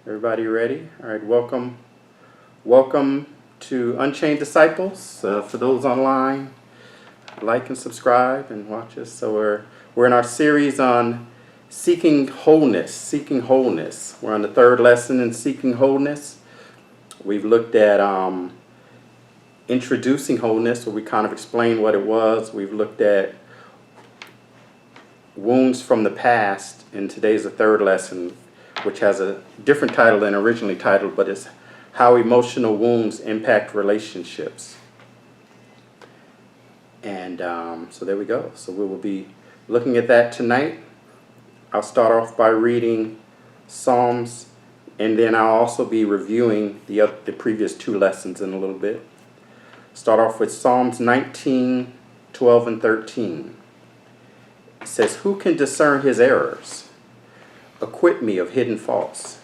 Everybody ready? All right, welcome to Unchained Disciples. For those online, like and subscribe and watch us. So we're in our series on seeking wholeness. Seeking wholeness. We're on the third lesson in seeking wholeness. We've looked at introducing wholeness, where we kind of explained what it was. We've looked at wounds from the past, and today's the third lesson, which has a different title than originally titled, but it's how emotional wounds impact relationships. And so there we go. So we will be looking at that tonight. I'll start off by reading Psalms, and then I'll also be reviewing the previous two lessons in a little bit. Start off with Psalms 19, 12, and 13. It says, "Who can discern his errors? Acquit me of hidden faults.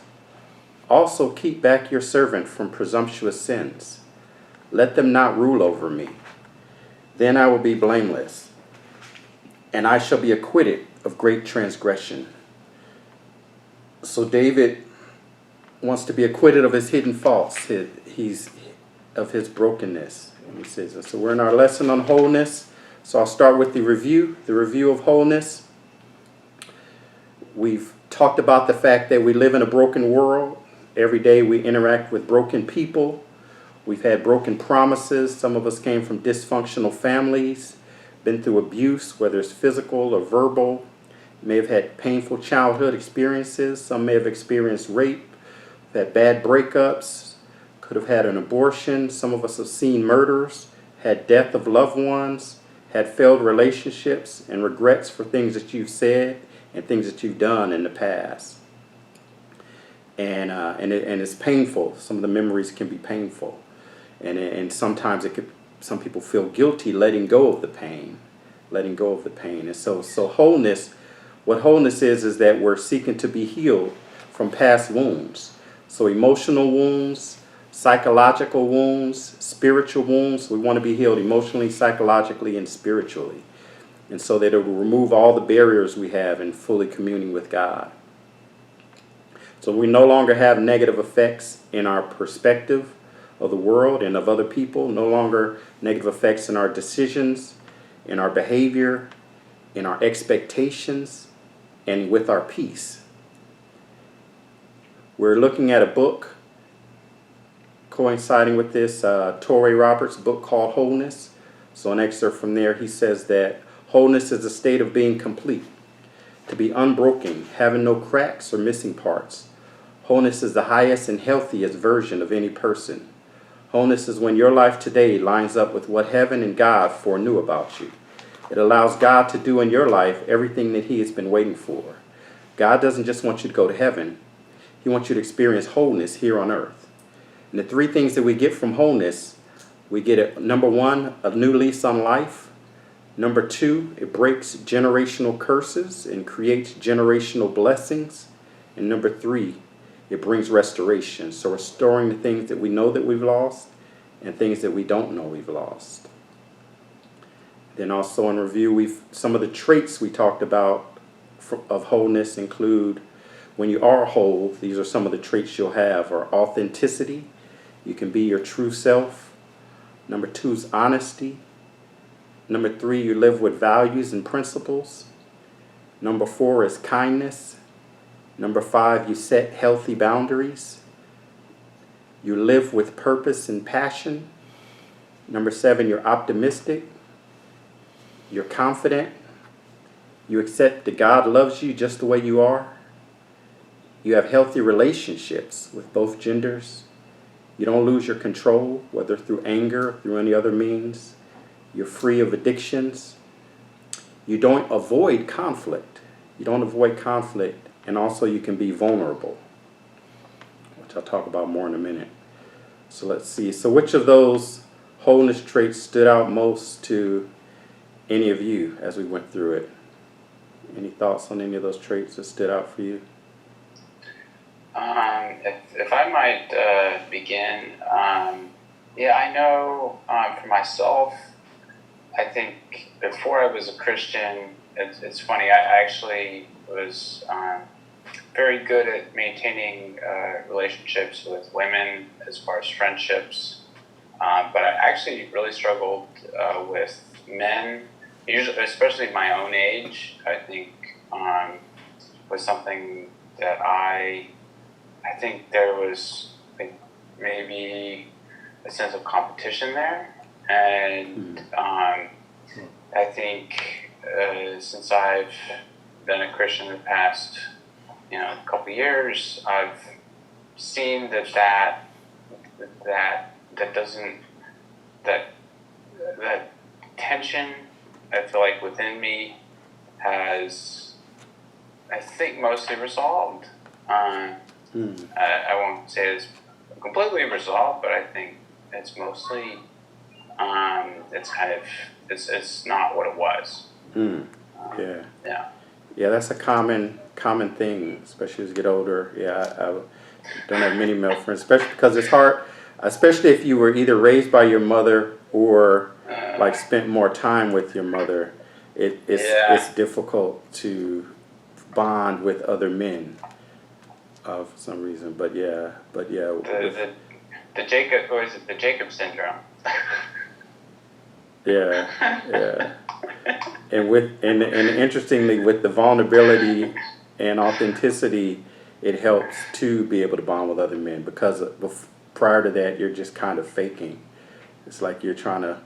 Also keep back your servant from presumptuous sins. Let them not rule over me. Then I will be blameless, and I shall be acquitted of great transgression." So David wants to be acquitted of his hidden faults, of his brokenness. And he says, so we're in our lesson on wholeness. So I'll start with the review of wholeness. We've talked about the fact that we live in a broken world. Every day we interact with broken people. We've had broken promises. Some of us came from dysfunctional families, been through abuse, whether it's physical or verbal. May have had painful childhood experiences. Some may have experienced rape, had bad breakups, could have had an abortion. Some of us have seen murders, had death of loved ones, had failed relationships, and regrets for things that you've said and things that you've done in the past. And it's painful. Some of the memories can be painful. And sometimes some people feel guilty letting go of the pain. And so wholeness, what wholeness is that we're seeking to be healed from past wounds. So emotional wounds, psychological wounds, spiritual wounds. We want to be healed emotionally, psychologically, and spiritually. And so that it will remove all the barriers we have in fully communing with God. So we no longer have negative effects in our perspective of the world and of other people, no longer negative effects in our decisions, in our behavior, in our expectations, and with our peace. We're looking at a book coinciding with this, Torrey Roberts' book called Wholeness. So an excerpt from there, he says that wholeness is a state of being complete, to be unbroken, having no cracks or missing parts. Wholeness is the highest and healthiest version of any person. Wholeness is when your life today lines up with what heaven and God foreknew about you. It allows God to do in your life everything that He has been waiting for. God doesn't just want you to go to heaven. He wants you to experience wholeness here on earth. And the three things that we get from wholeness, we get, number one, a new lease on life. Number two, it breaks generational curses and creates generational blessings. And number three, it brings restoration. So restoring the things that we know that we've lost and things that we don't know we've lost. Then also in review, some of the traits we talked about of wholeness include, when you are whole, these are some of the traits you'll have, are authenticity. You can be your true self. Number two is honesty. Number three, you live with values and principles. Number four is kindness. Number five, you set healthy boundaries. You live with purpose and passion. Number seven, you're optimistic. You're confident. You accept that God loves you just the way you are. You have healthy relationships with both genders. You don't lose your control, whether through anger or through any other means. You're free of addictions. You don't avoid conflict. And also you can be vulnerable, which I'll talk about more in a minute. So let's see. So which of those wholeness traits stood out most to any of you as we went through it? Any thoughts on any of those traits that stood out for you? If I might begin, I know for myself, I think before I was a Christian, it's funny, I actually was very good at maintaining relationships with women as far as friendships, but I actually really struggled with men, usually, especially my own age. I think was something that I think there was maybe a sense of competition there, and I think since I've been a Christian in the past, couple years, I've seen that tension, I feel like, within me has, I think, mostly resolved. I won't say it's completely resolved, but I think it's mostly it's not what it was. Yeah, that's a common thing, especially as you get older. Yeah, I don't have many male friends, especially because it's hard, especially if you were either raised by your mother or like spent more time with your mother. It's difficult to bond with other men for some reason. But yeah. The Jacob, or is it the Jacob syndrome? Yeah. And interestingly, with the vulnerability and authenticity, it helps to be able to bond with other men, because prior to that, you're just kind of faking. It's like you're trying to,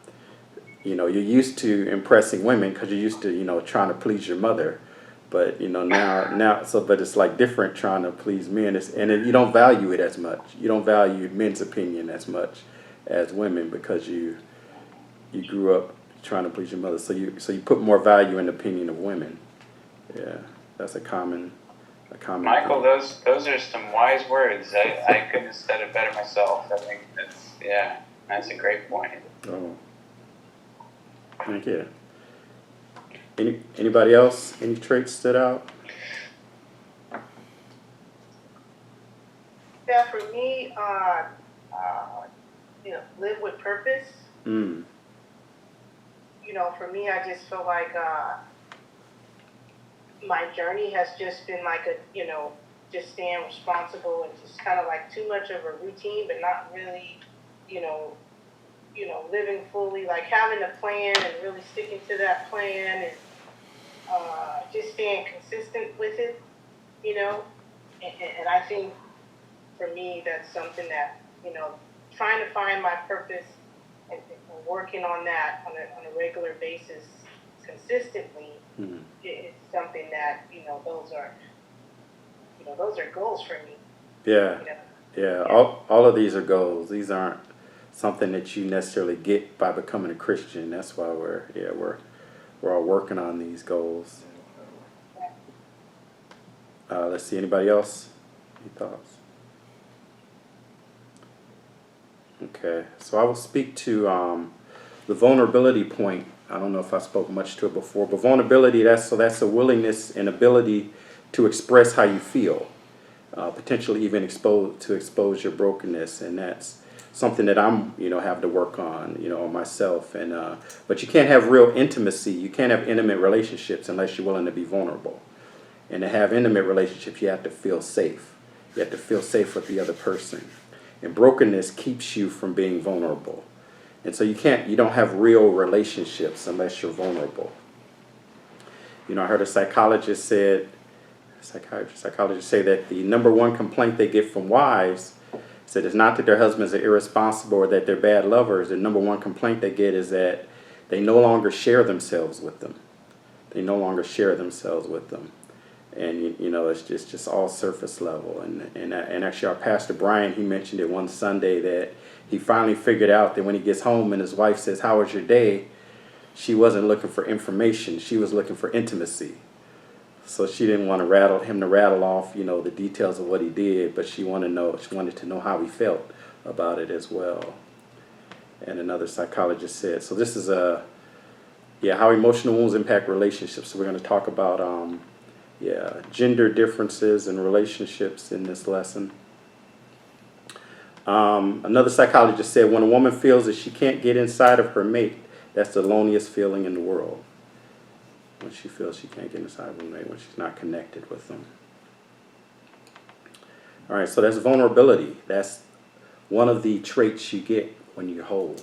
you're used to impressing women because you're used to, trying to please your mother. But, but it's like different trying to please men. And you don't value it as much. You don't value men's opinion as much as women, because you grew up trying to please your mother. So you put more value in the opinion of women. Yeah, that's a common Michael, thing. those are some wise words. I couldn't have said it better myself. I think that's a great point. Oh, thank you. Anybody else? Any traits stood out? Yeah, for me, live with purpose. For me, I just feel like my journey has just been like just staying responsible and just kind of like too much of a routine, but not really, living fully, like having a plan and really sticking to that plan, and just staying consistent with it, and I think for me, that's something that, trying to find my purpose and working on that on a regular basis consistently is something that, those are goals for me. Yeah. All of these are goals. These aren't something that you necessarily get by becoming a Christian. That's why we're all working on these goals. Let's see, anybody else? Any thoughts? Okay, so I will speak to the vulnerability point. I don't know if I spoke much to it before, but vulnerability, that's a willingness and ability to express how you feel, potentially even expose your brokenness, and that's something that I'm have to work on myself. And but you can't have real intimacy, you can't have intimate relationships unless you're willing to be vulnerable. And to have intimate relationships, you have to feel safe. You have to feel safe with the other person. And brokenness keeps you from being vulnerable. And so you don't have real relationships unless you're vulnerable. I heard a psychologist say that the number one complaint they get from wives said it's not that their husbands are irresponsible or that they're bad lovers. The number one complaint they get is that they no longer share themselves with them. And it's just all surface level. And actually, our pastor Brian, he mentioned it one Sunday that he finally figured out that when he gets home and his wife says, "How was your day?" she wasn't looking for information; she was looking for intimacy. So she didn't want him to rattle off, the details of what he did, but she wanted to know how he felt about it as well. And another psychologist said, so this is how emotional wounds impact relationships. So we're going to talk about gender differences in relationships in this lesson. Another psychologist said when a woman feels that she can't get inside of her mate, that's the loneliest feeling in the world. When she feels she can't get inside of her mate, when she's not connected with them. All right, so that's vulnerability. That's one of the traits you get when you're whole.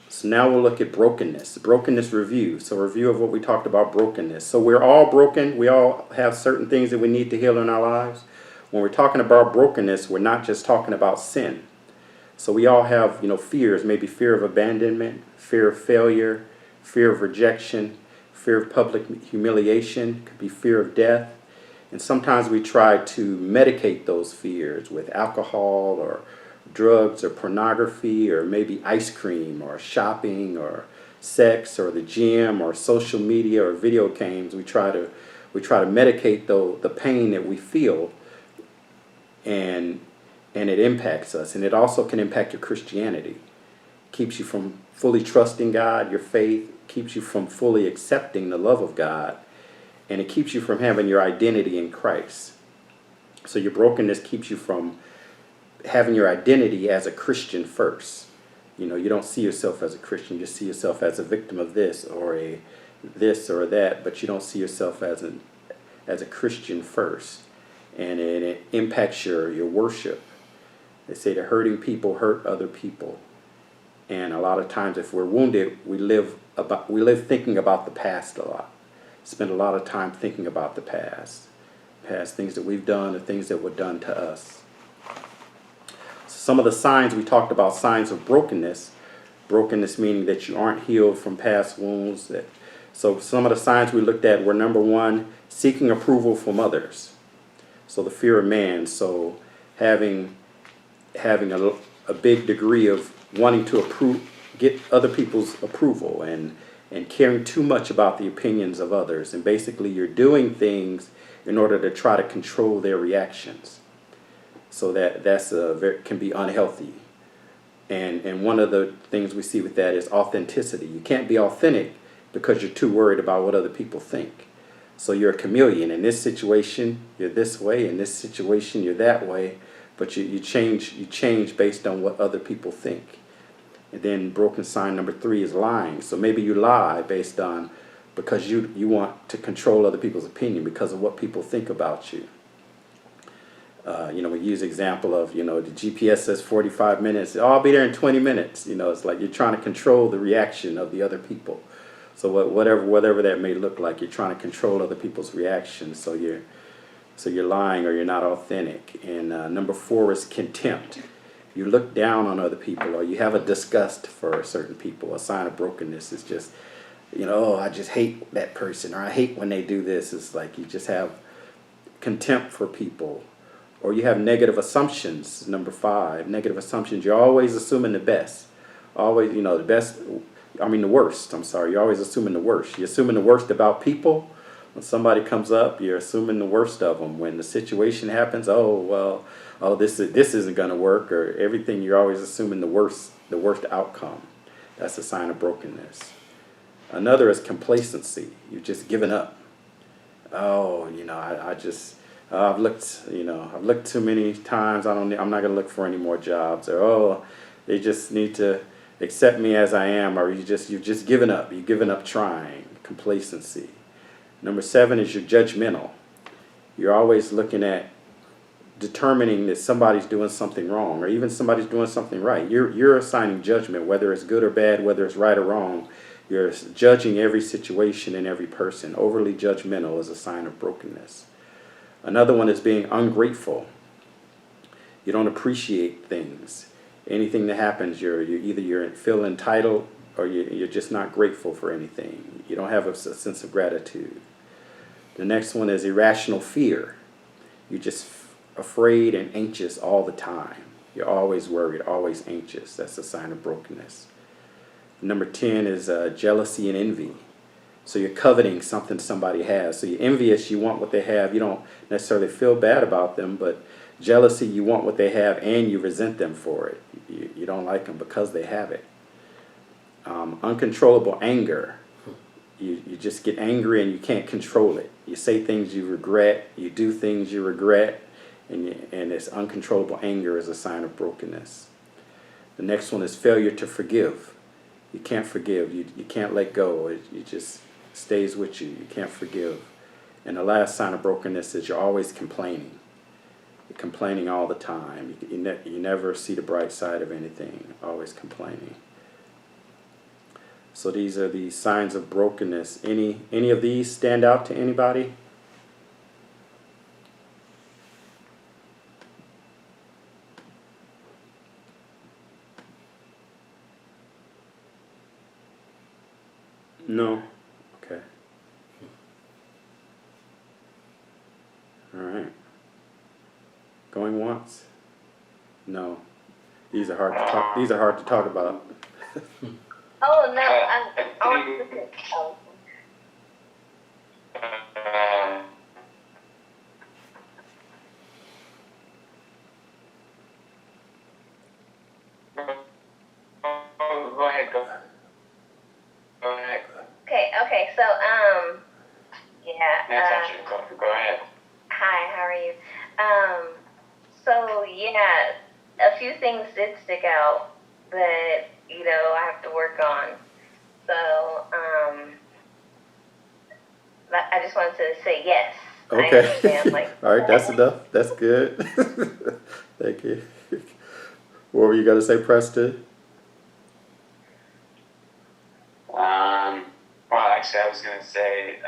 So now we'll look at brokenness. Brokenness review. So review of what we talked about, brokenness. So we're all broken. We all have certain things that we need to heal in our lives. When we're talking about brokenness, we're not just talking about sin. So we all have, fears, maybe fear of abandonment, fear of failure, fear of rejection, fear of public humiliation, could be fear of death. And sometimes we try to medicate those fears with alcohol or drugs or pornography or maybe ice cream or shopping or sex or the gym or social media or video games. We try to medicate the pain that we feel, and it impacts us. And it also can impact your Christianity. Keeps you from fully trusting God, your faith, keeps you from fully accepting the love of God, and it keeps you from having your identity in Christ. So your brokenness keeps you from having your identity as a Christian first. You don't see yourself as a Christian. You see yourself as a victim of this or this or that, but you don't see yourself as a Christian first. And it impacts your worship. They say that hurting people hurt other people. And a lot of times if we're wounded, we live thinking about the past a lot. Spend a lot of time thinking about the past things that we've done, the things that were done to us. Some of the signs we talked about, signs of brokenness meaning that you aren't healed from past wounds. So some of the signs we looked at were, number one, seeking approval from others. So the fear of man. So having a big degree of wanting to get other people's approval and caring too much about the opinions of others. And basically you're doing things in order to try to control their reactions. So that can be unhealthy. And one of the things we see with that is authenticity. You can't be authentic because you're too worried about what other people think. So you're a chameleon. In this situation, you're this way. In this situation, you're that way. But you change based on what other people think. And then broken sign number 3 is lying. So maybe you lie because you want to control other people's opinion because of what people think about you. We use example of, the GPS says 45 minutes. Oh, I'll be there in 20 minutes. It's like you're trying to control the reaction of the other people. So whatever that may look like, you're trying to control other people's reactions. So you're lying or you're not authentic. And number 4 is contempt. You look down on other people or you have a disgust for certain people. A sign of brokenness is just, I just hate that person, or I hate when they do this. It's like you just have contempt for people. Or you have negative assumptions, number 5. Negative assumptions. You're always assuming the best. Always, the worst. I'm sorry. You're always assuming the worst. You're assuming the worst about people. When somebody comes up, you're assuming the worst of them. When the situation happens, this isn't going to work, or everything, you're always assuming the worst outcome. That's a sign of brokenness. Another is complacency. You've just given up. I've looked too many times. I'm not going to look for any more jobs. Or they just need to accept me as I am. Or you've just given up. You've given up trying. Complacency. Number 7 is you're judgmental. You're always looking at determining that somebody's doing something wrong, or even somebody's doing something right. You're assigning judgment, whether it's good or bad, whether it's right or wrong. You're judging every situation and every person. Overly judgmental is a sign of brokenness. Another one is being ungrateful. You don't appreciate things. Anything that happens, you feel entitled, or you're just not grateful for anything. You don't have a sense of gratitude. The next one is irrational fear. You're just afraid and anxious all the time. You're always worried, always anxious. That's a sign of brokenness. Number 10 is jealousy and envy. So you're coveting something somebody has. So you're envious, you want what they have. You don't necessarily feel bad about them, but jealousy, you want what they have and you resent them for it. You don't like them because they have it. Uncontrollable anger. You just get angry and you can't control it. You say things you regret, you do things you regret, and this uncontrollable anger is a sign of brokenness. The next one is failure to forgive. You can't forgive. You can't let go. It just stays with you. You can't forgive. And the last sign of brokenness is you're always complaining. complaining all the time. You never see the bright side of anything, always complaining. So these are the signs of brokenness. Any of these stand out to anybody? No? Okay. All right. Going once? No. These are hard to talk. These are hard to talk about. Oh no, I want to look at. Oh. Go ahead. Go ahead. Okay. So yeah. That's actually go ahead. Hi, how are you? So yeah, a few things did stick out that I have to work on. So I just wanted to say yes. Okay. I understand. All right, that's enough. That's good. Thank you. What were you going to say, Preston? Well, actually, I was going to say,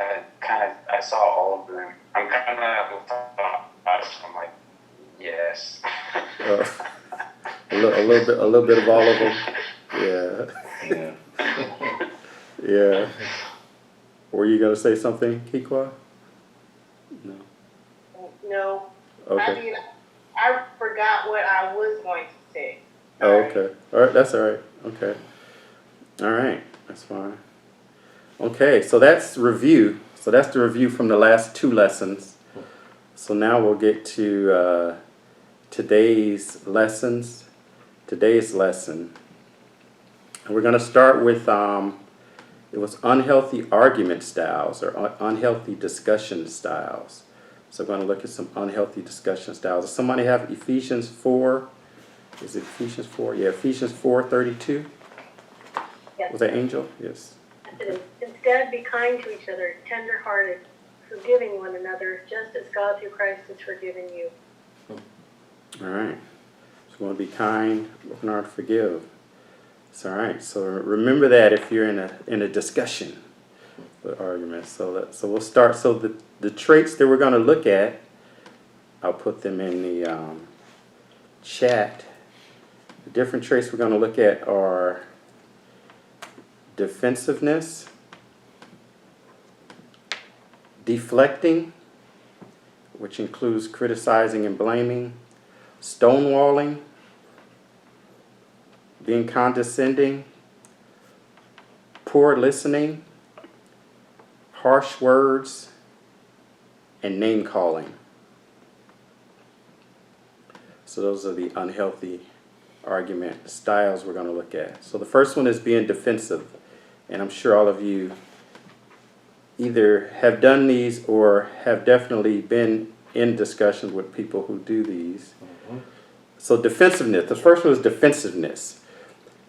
I saw all of them. I'm kind of thought about it, so I'm like, yes. A little bit of all of them. Yeah. Yeah. Were you going to say something, Kikwa? No. No. Okay. I mean, I forgot what I was going to say. Oh, okay. All right, that's all right. Okay. All right, that's fine. Okay, so that's review. So that's the review from the last two lessons. So now we'll get to today's lessons. Today's lesson. And we're going to start with, it was unhealthy argument styles or unhealthy discussion styles. So we're going to look at some unhealthy discussion styles. Does somebody have Ephesians 4? Is it Ephesians 4? Yeah, Ephesians 4:32. Yes. Was that Angel? Yes. Instead, be kind to each other, tender-hearted, forgiving one another, just as God through Christ has forgiven you. All right. So we want to be kind, working hard to forgive. It's all right. So remember that if you're in a discussion, the argument. So we'll start. So the traits that we're going to look at, I'll put them in the chat. The different traits we're going to look at are defensiveness, deflecting, which includes criticizing and blaming, stonewalling, being condescending, poor listening, harsh words, and name calling. So those are the unhealthy argument styles we're going to look at. So the first one is being defensive. And I'm sure all of you either have done these or have definitely been in discussions with people who do these. So defensiveness. The first one is defensiveness.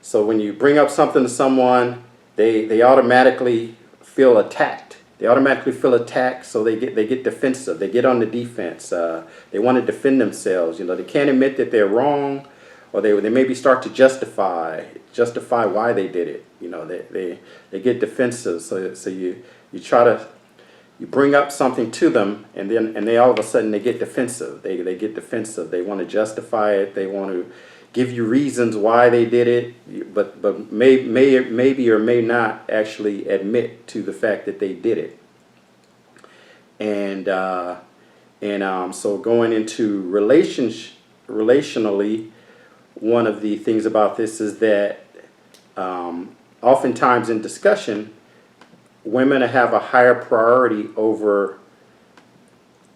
So when you bring up something to someone, they automatically feel attacked. They automatically feel attacked, so they get defensive. They get on the defense. They want to defend themselves. They can't admit that they're wrong, or they maybe start to justify why they did it. They get defensive. So you bring up something to them, and they all of a sudden they get defensive. They get defensive. They want to justify it. They want to give you reasons why they did it, but maybe or may not actually admit to the fact that they did it. And so going into relationally, one of the things about this is that oftentimes in discussion, women have a higher priority over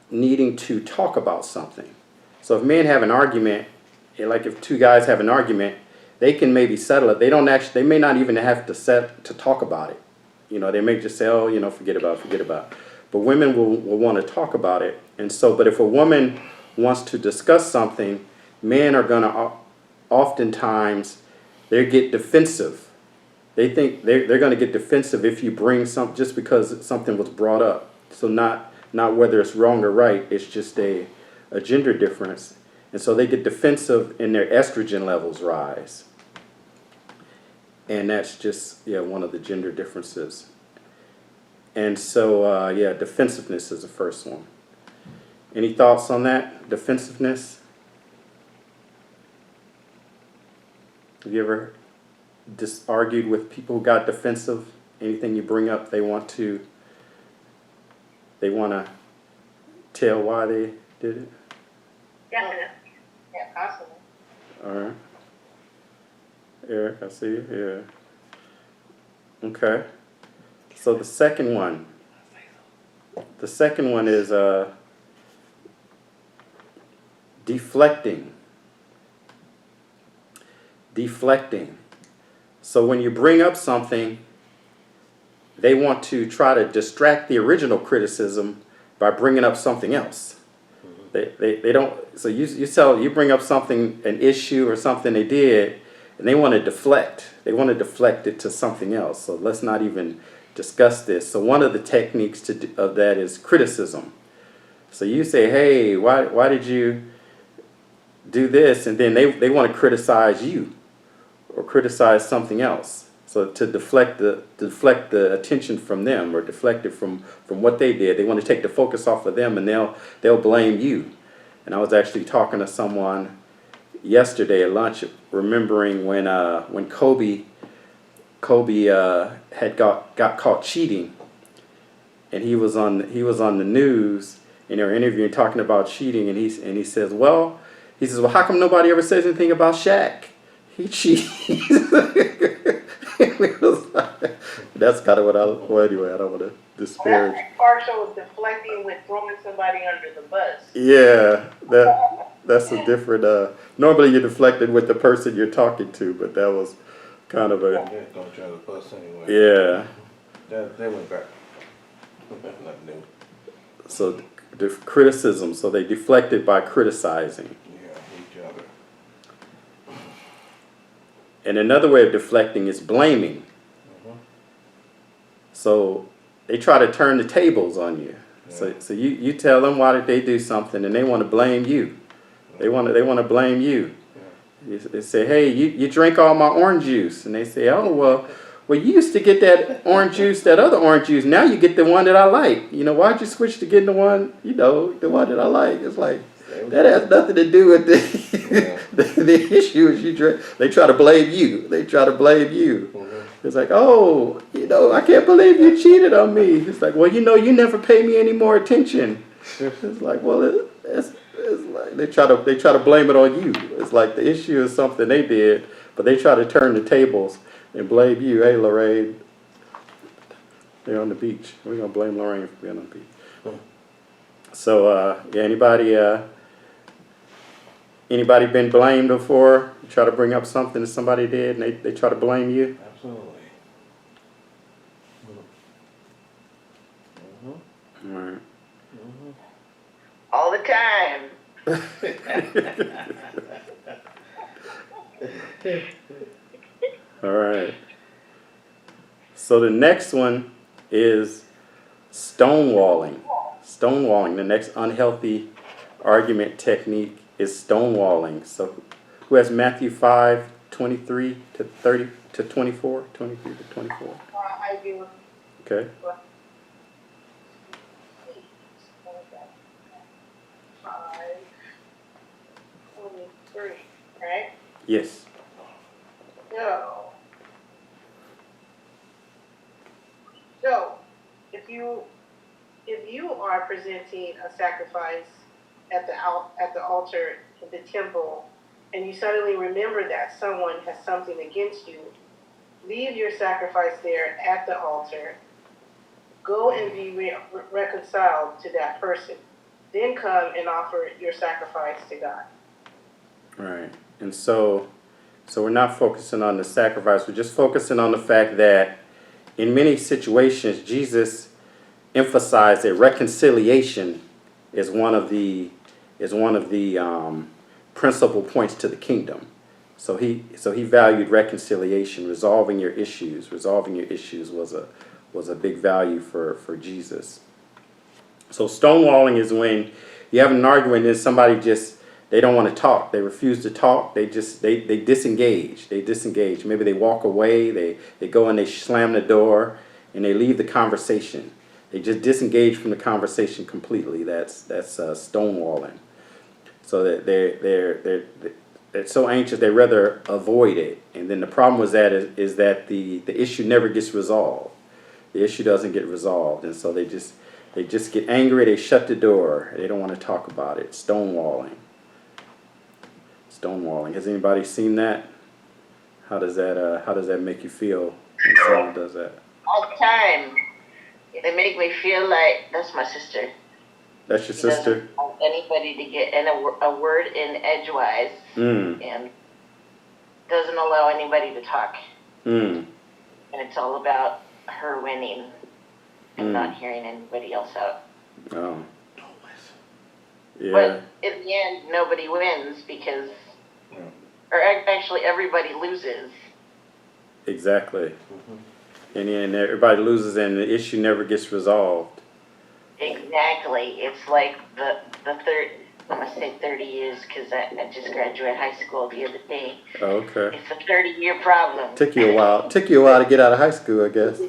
needing to talk about something. So if men have an argument, like if two guys have an argument, they can maybe settle it. They may not even have to talk about it. They may just say, oh, forget about it. But women will want to talk about it. And so, but if a woman wants to discuss something, men are going to oftentimes, they get defensive. They think they're going to get defensive if you bring just because something was brought up. So not whether it's wrong or right. It's just a gender difference. And so they get defensive and their estrogen levels rise. And that's just, one of the gender differences. And so, defensiveness is the first one. Any thoughts on that? Defensiveness? Have you ever argued with people who got defensive? Anything you bring up, they want to tell why they did it? Definitely. Yeah, possibly. All right. Eric, I see you. Yeah. Okay. So the second one is deflecting. Deflecting. So when you bring up something, they want to try to distract the original criticism by bringing up something else. They don't. So you bring up something, an issue or something they did, and they want to deflect. They want to deflect it to something else. So let's not even discuss this. So one of the techniques of that is criticism. So you say, hey, why did you do this? And then they want to criticize you or criticize something else. So to deflect the attention from them or deflect it from what they did. They want to take the focus off of them, and they'll blame you. And I was actually talking to someone yesterday at lunch, remembering when Kobe had got caught cheating, and he was on the news, and they were interviewing talking about cheating, and he says, well, how come nobody ever says anything about Shaq? He cheats. That's kind of well, anyway, I don't want to disparage. That's partial deflecting with throwing somebody under the bus. Yeah, that's a different. Normally you're deflected with the person you're talking to, but that was kind of a. They're gonna try to bus anyway. Yeah. They went back. That's nothing new. So criticism. So they deflected by criticizing. Yeah, each other. And another way of deflecting is blaming. So they try to turn the tables on you. Yeah. So you tell them why did they do something, and they want to blame you. They want to blame you. Yeah. They say, hey, you drank all my orange juice, and they say, oh well you used to get that orange juice, that other orange juice. Now you get the one that I like. Why'd you switch to getting the one that I like? It's like that has nothing to do with the issue is you drink. They try to blame you. It's like, oh, I can't believe you cheated on me. It's like, well, you never pay me any more attention. It's like, well, it's like they try to blame it on you. It's like the issue is something they did, but they try to turn the tables and blame you. Hey, Lorraine, they're on the beach. We're gonna blame Lorraine for being on the beach. So, anybody been blamed before? You try to bring up something that somebody did, and they try to blame you. Absolutely. All right. All the time. All right. So the next one is stonewalling. Stonewalling. The next unhealthy argument technique is stonewalling. So who has Matthew 5:23 to 30 to 24? 23 to 24. I do. Okay. 5:23, right? Yes. So, if you are presenting a sacrifice at the altar at the temple, and you suddenly remember that someone has something against you, leave your sacrifice there at the altar. Go and be reconciled to that person. Then come and offer your sacrifice to God. Right. And so we're not focusing on the sacrifice. We're just focusing on the fact that in many situations, Jesus emphasized that reconciliation is one of the principal points to the kingdom. So he valued reconciliation, resolving your issues. Resolving your issues was a big value for Jesus. So stonewalling is when you have an argument and somebody just, they don't want to talk. They refuse to talk. They disengage. They disengage. Maybe they walk away. They go and they slam the door and they leave the conversation. They just disengage from the conversation completely. That's stonewalling. So that they're so anxious they rather avoid it. And then the problem with that is that the issue never gets resolved. The issue doesn't get resolved, and so they just get angry. They shut the door. They don't want to talk about it. Stonewalling. Stonewalling. Has anybody seen that? How does that make you feel when someone does that? All the time. They make me feel like that's my sister. That's your She sister? doesn't want anybody to get a word in edgewise, and doesn't allow anybody to talk. And it's all about her winning and not hearing anybody else out. Oh. Yeah. But in the end, nobody wins because, or actually everybody loses. Exactly. And then everybody loses and the issue never gets resolved. Exactly. It's like the third, I'm going to say 30 years because I just graduated high school the other day. Oh, okay. It's a 30-year problem. Took you a while to get out of high school, I guess.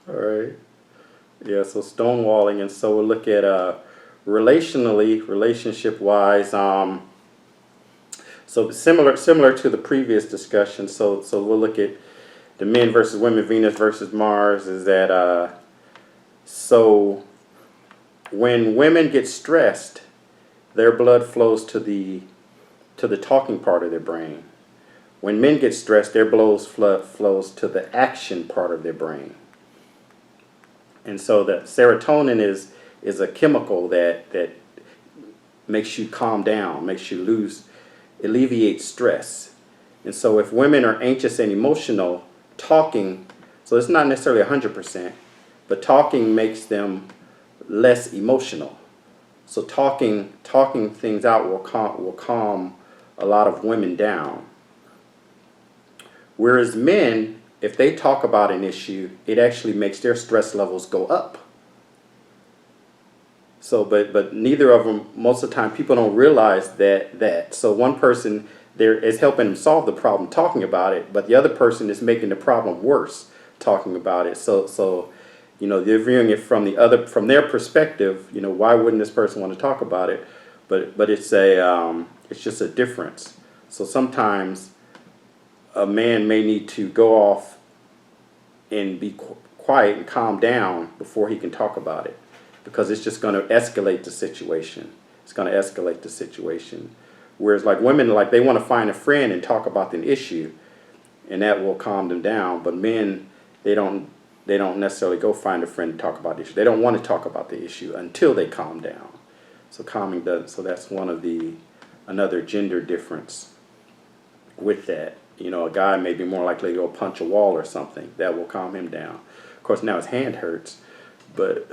All right. Yeah, so stonewalling, and so we'll look at relationship-wise. So similar to the previous discussion. So we'll look at the men versus women, Venus versus Mars. Is that so? When women get stressed, their blood flows to the talking part of their brain. When men get stressed, their blood flows to the action part of their brain. And so the serotonin is a chemical that makes you calm down, makes you alleviates stress. And so if women are anxious and emotional, talking, so it's not necessarily 100%, but talking makes them less emotional. So talking things out will calm a lot of women down. Whereas men, if they talk about an issue, it actually makes their stress levels go up. So, but neither of them, most of the time, people don't realize that. So one person there is helping them solve the problem, talking about it, but the other person is making the problem worse, talking about it. So they're viewing it from their perspective. Why wouldn't this person want to talk about it? But it's just a difference. So sometimes a man may need to go off and be quiet and calm down before he can talk about it, because it's just going to escalate the situation. It's going to escalate the situation. Whereas like women, like they want to find a friend and talk about an issue, and that will calm them down. But men, they don't necessarily go find a friend to talk about the issue. They don't want to talk about the issue until they calm down. So that's another gender difference with that. A guy may be more likely to go punch a wall or something. That will calm him down. Of course, now his hand hurts, but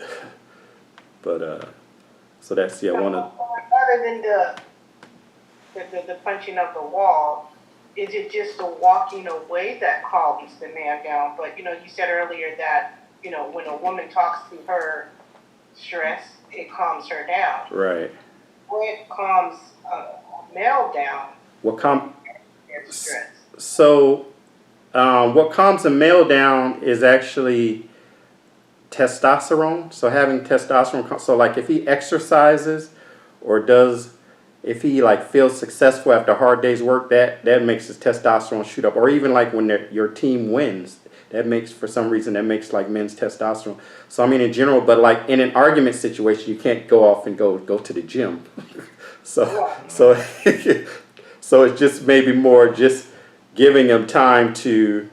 so that's one of. Other than the punching of the wall, is it just the walking away that calms the man down? But you said earlier that when a woman talks to her stress, it calms her down. Right. What calms a male down? Stress. So, what calms a male down is actually testosterone. So having testosterone. So like if he exercises or if he like feels successful after a hard day's work, that makes his testosterone shoot up. Or even like when your team wins, for some reason like men's testosterone. So I mean in general, but like in an argument situation, you can't go off and go to the gym. so it's just maybe more just giving him time to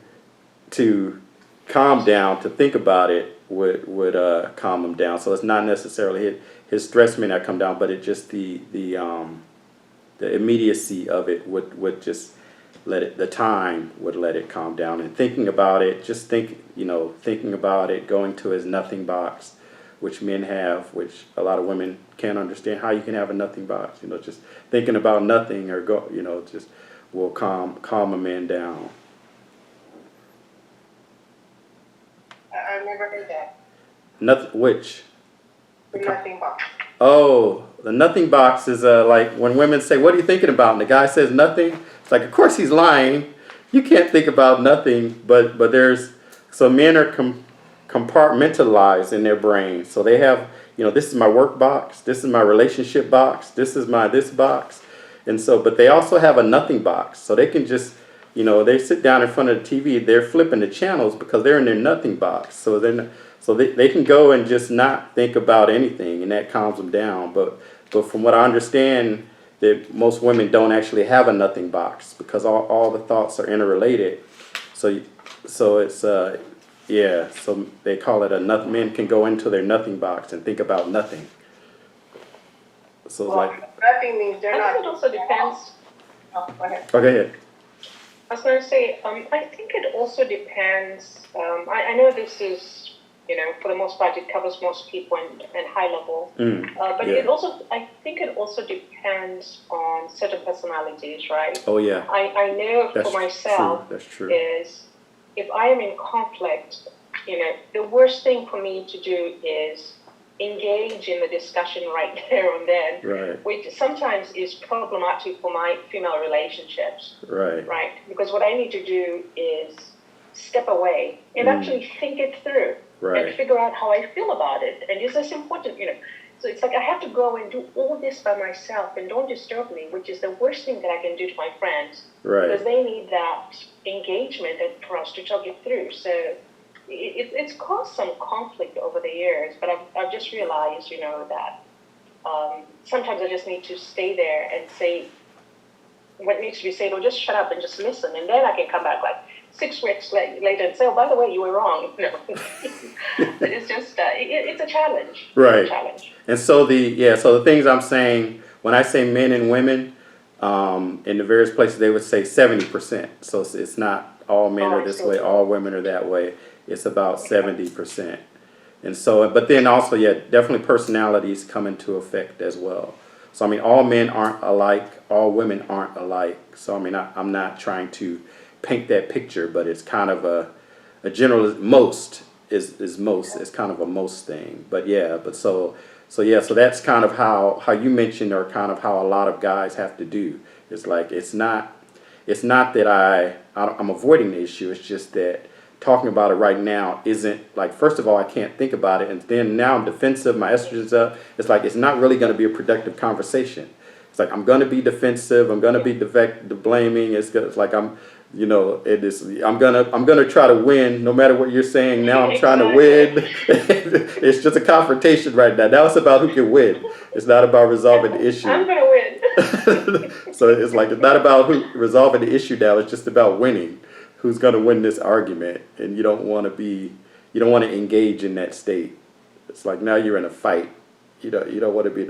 calm down, to think about it would calm him down. So it's not necessarily his stress may not come down, but it just the immediacy of it would just let it calm down. And thinking about it, thinking about it, going to his nothing box, which men have, which a lot of women can't understand how you can have a nothing box. Just thinking about nothing or just will calm a man down. I never heard that. Which? The nothing box. Oh, the nothing box is like when women say, "What are you thinking about?" and the guy says nothing. It's like, of course he's lying. You can't think about nothing. But there's so men are compartmentalized in their brain. So they have, this is my work box. This is my relationship box. This is my this box. And so, but they also have a nothing box. So they can just, they sit down in front of the TV. They're flipping the channels because they're in their nothing box. So then. So they can go and just not think about anything, and that calms them down. But from what I understand, that most women don't actually have a nothing box because all the thoughts are interrelated. So it's yeah. So they call it a nothing. Men can go into their nothing box and think about nothing. So it's like Nothing means they're I not. think it also depends. Oh, go ahead. go ahead. I was going to say, I think it also depends. I know this is, for the most part, it covers most people and high level. But yeah. it also, I think it also depends on certain personalities, right? Oh yeah. I know That's for myself true. That's true. is if I am in conflict, the worst thing for me to do is engage in the discussion right there and then, Right. which sometimes is problematic for my female relationships. Right. Right, because what I need to do is step away and actually think it through and figure out how I feel about it. And is this important, So it's like I have to go and do all this by myself and don't disturb me, which is the worst thing that I can do to my friends. Right. Because they need that engagement and for us to talk it through. So it's caused some conflict over the years, but I've just realized, that sometimes I just need to stay there and say what needs to be said, or just shut up and just listen, and then I can come back like 6 weeks later and say, "Oh, by the way, you were wrong." But it's just it's a challenge. Right. It's a challenge. And so the things I'm saying when I say men and women, in the various places they would say 70%. So it's not all men are this way, all women are that way. It's about 70%. And so, but then also, definitely personalities come into effect as well. So, I mean, all men aren't alike, all women aren't alike. So, I mean, I'm not trying to paint that picture, but it's kind of a general, most is most, it's kind of a most thing. But so that's kind of how you mentioned, or kind of how a lot of guys have to do. It's like, it's not that I'm avoiding the issue, it's just that talking about it right now isn't like, first of all, I can't think about it, and then now I'm defensive, my estrogen's up. It's like, it's not really going to be a productive conversation. It's like, I'm going to be defensive, I'm going to be blaming. It's like I'm gonna try to win no matter what you're saying. Now I'm trying to win. It's just a confrontation right now. Now it's about who can win. It's not about resolving the issue. I'm gonna win. So it's like, it's not about resolving the issue now. It's just about winning. Who's gonna win this argument? And you don't want to engage in that state. It's like, now you're in a fight. You don't want to be.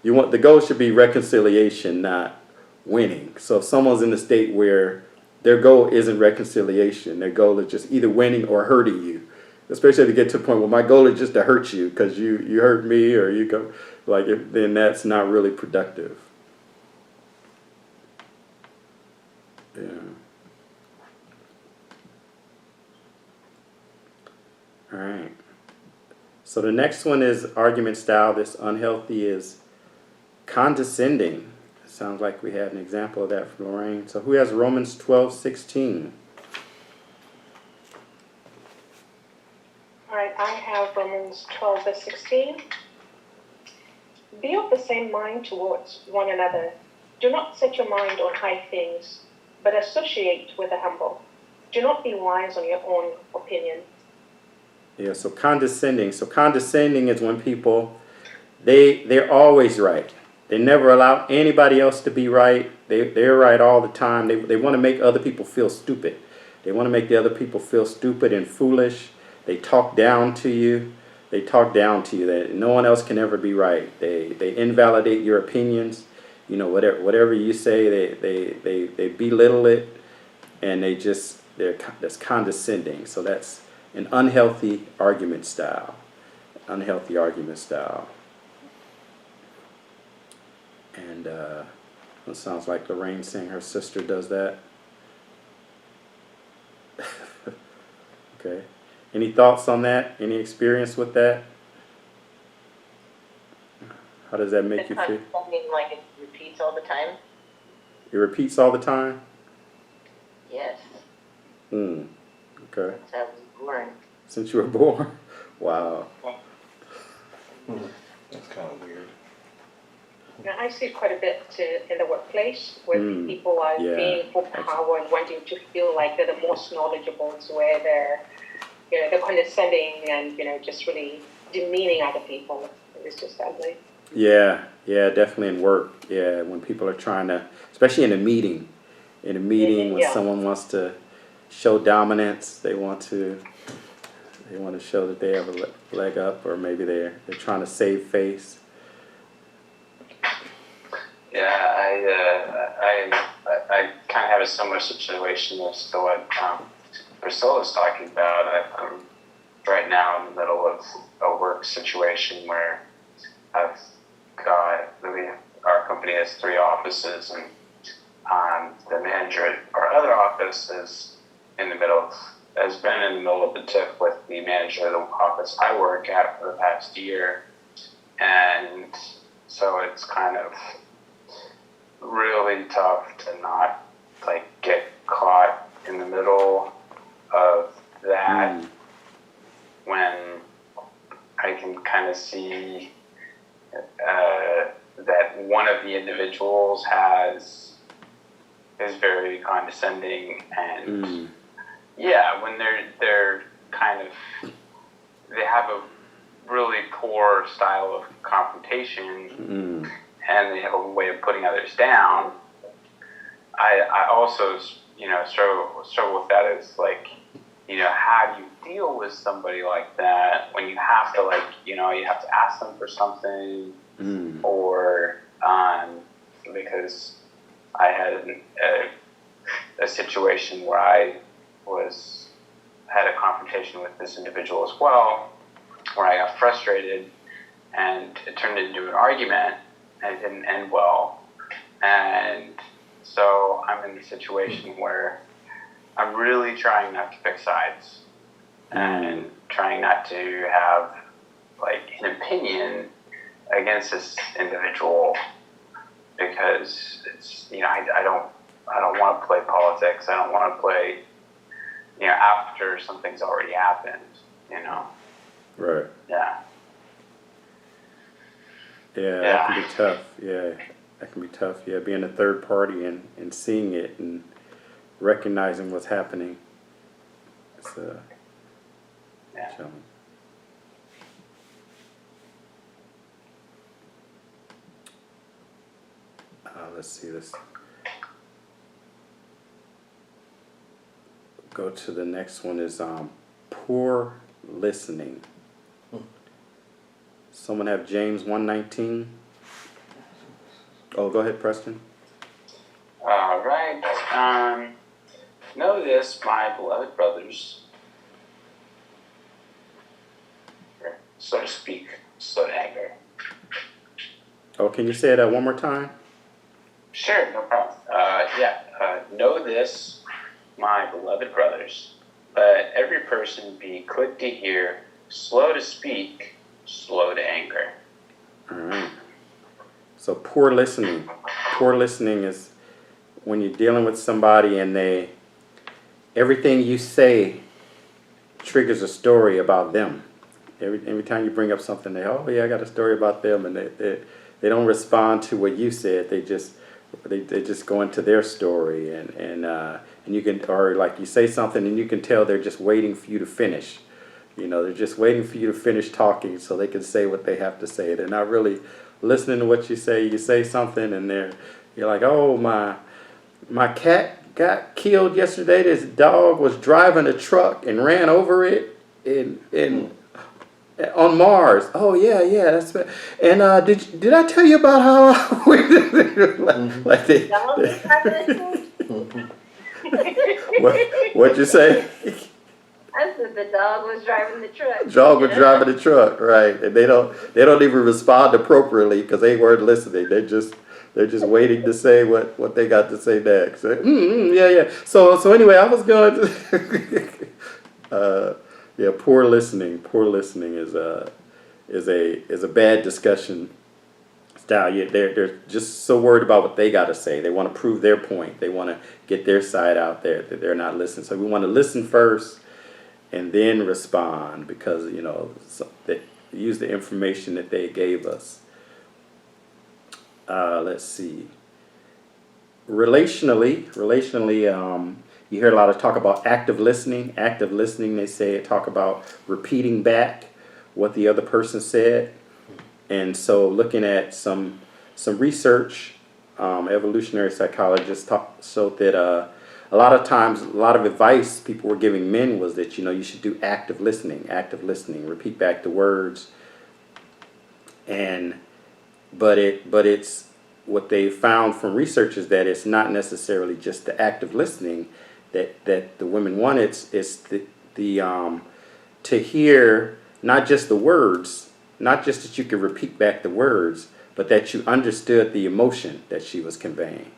The goal should be reconciliation, not winning. So if someone's in a state where their goal isn't reconciliation, their goal is just either winning or hurting you, especially to get to the point where my goal is just to hurt you because you hurt me, or you go then that's not really productive. Yeah. All right. So the next one is argument style. This unhealthy is condescending. Sounds like we had an example of that from Lorraine. So who has Romans 12:16? All right, I have Romans 12, verse 16. Be of the same mind towards one another. Do not set your mind on high things, but associate with the humble. Do not be wise on your own opinion. Yeah, so condescending. So condescending is when people, they're always right. They never allow anybody else to be right. They're right all the time. They want to make other people feel stupid. They want to make the other people feel stupid and foolish. They talk down to you. That no one else can ever be right. They invalidate your opinions. Whatever you say, they belittle it, and that's condescending. So that's an unhealthy argument style. Unhealthy argument style. And it sounds like Lorraine saying her sister does that. Okay. Any thoughts on that? Any experience with that? How does that make you feel? Something like it repeats all the time? It repeats all the time? Yes. Okay. Since I was born. Since you were born? Wow. That's kind of weird. Now, I see it quite a bit in the workplace where people are being for power and wanting to feel like they're the most knowledgeable, to where they're condescending and just really demeaning other people. It's just ugly. Yeah, definitely in work. Yeah, when people are trying to, especially in a meeting, when someone wants to show dominance, they want to show that they have a leg up, or maybe they're trying to save face. Yeah, I kind of have a similar situation as to what Priscilla's talking about. I'm right now in the middle of a work situation where I've got, our company has 3 offices, and the manager at our other office has been in the middle of the tiff with the manager of the office I work at for the past year. And so it's kind of really tough to not get caught in the middle of that when I can kind of see that one of the individuals is very condescending, and when they're kind of, they have a really poor style of confrontation, and they have a way of putting others down. I also struggle with that. As how do you deal with somebody like that when you have to you have to ask them for something, or because I had a situation where I had a confrontation with this individual as well, where I got frustrated and it turned into an argument and it didn't end well. And so I'm in the situation where I'm really trying not to pick sides and trying not to have an opinion against this individual, because it's I don't want to play politics. I don't want to play after something's already happened. Right. Yeah. Yeah, that can be tough. Yeah, that can be tough. Yeah, being a third party and seeing it and recognizing what's happening. It's a challenge. Let's see. Let's go to the next one. Is poor listening. Someone have James 1:19. Oh, go ahead, Preston. All right. Know this, my beloved brothers, so to speak, slow to anger. Oh, can you say that one more time? Sure, no problem. Know this, my beloved brothers, let every person be quick to hear, slow to speak, slow to anger. All right. So poor listening. Poor listening is when you're dealing with somebody and everything you say triggers a story about them. Every time you bring up something, I got a story about them, and they don't respond to what you said. They just go into their story, and you can, or like you say something and you can tell they're just waiting for you to finish. They're just waiting for you to finish talking so they can say what they have to say. They're not really listening to what you say. You say something and you're like, oh, my cat got killed yesterday. This dog was driving a truck and ran over it on Mars. Oh yeah, that's bad. And did I tell you about how what'd you say? I said the dog was driving the truck. Dog was driving the truck, right? And they don't even respond appropriately because they weren't listening. They're just waiting to say what they got to say next. Yeah. So anyway, I was going to Yeah, poor listening. Poor listening is a bad discussion style. Yeah, they're just so worried about what they got to say. They want to prove their point. They want to get their side out there that they're not listening. So we want to listen first and then respond because they use the information that they gave us. Let's see. Relationally, you hear a lot of talk about active listening. Active listening, they talk about repeating back what the other person said. And so looking at some research, evolutionary psychologists showed that a lot of times, a lot of advice people were giving men was that, you should do active listening, repeat back the words. But it's what they found from research is that it's not necessarily just the active listening that the women want. It's the to hear not just the words, not just that you could repeat back the words, but that you understood the emotion that she was conveying.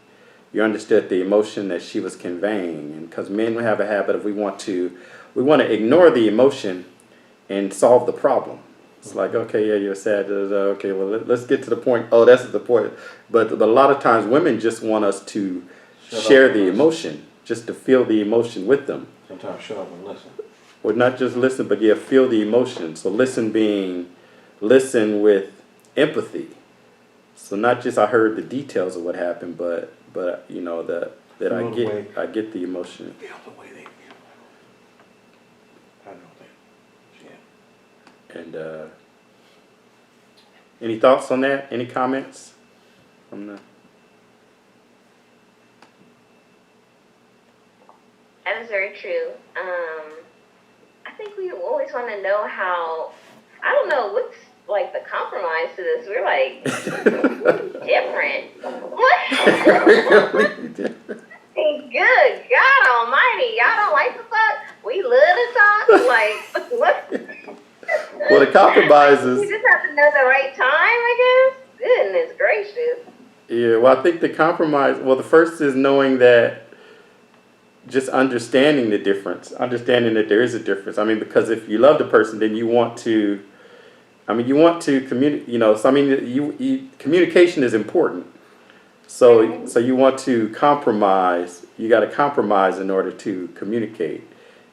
You understood the emotion that she was conveying, and because men have a habit of we want to ignore the emotion and solve the problem. It's like, okay, yeah, you're sad. Okay, well, let's get to the point. Oh, that's the point. But a lot of times women just want us to share the emotion, just to feel the emotion with them. Sometimes shut up and listen. Or not just listen, but yeah, feel the emotion. So listen with empathy. So not just I heard the details of what happened, but that I get the emotion. Feel the way they feel. I know that. Yeah. And any thoughts on that? Any comments from the? That is very true. I think we always want to know how. I don't know what's like the compromise to this. We're like different. What? Good God Almighty! Y'all don't like to talk. We love to talk. Like what? Well, the compromises. You just have to know the right time, I guess. Goodness gracious. Yeah, well, I think the compromise. Well, the first is knowing that. Just understanding the difference, understanding that there is a difference. I mean, because if you love the person, then you want to. You want to communicate. So communication is important. So you want to compromise. You got to compromise in order to communicate,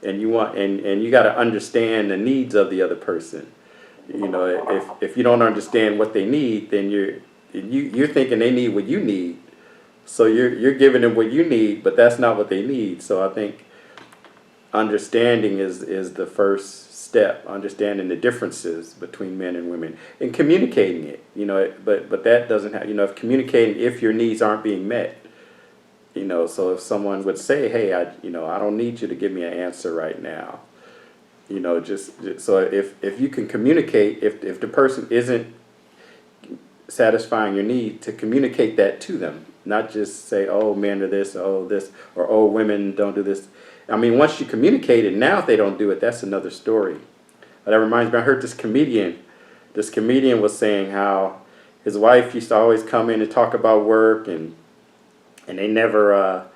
and you got to understand the needs of the other person. If you don't understand what they need, then you're thinking they need what you need. So you're giving them what you need, but that's not what they need. So I think understanding is the first step. Understanding the differences between men and women and communicating it. But that doesn't have. If communicating if your needs aren't being met. So if someone would say, hey, I don't need you to give me an answer right now. Just so if you can communicate, if the person isn't satisfying your need, to communicate that to them. Not just say, oh, men are this, or oh, women don't do this. Once you communicate it, now if they don't do it, that's another story. But that reminds me, I heard this comedian was saying how his wife used to always come in and talk about work, and they never,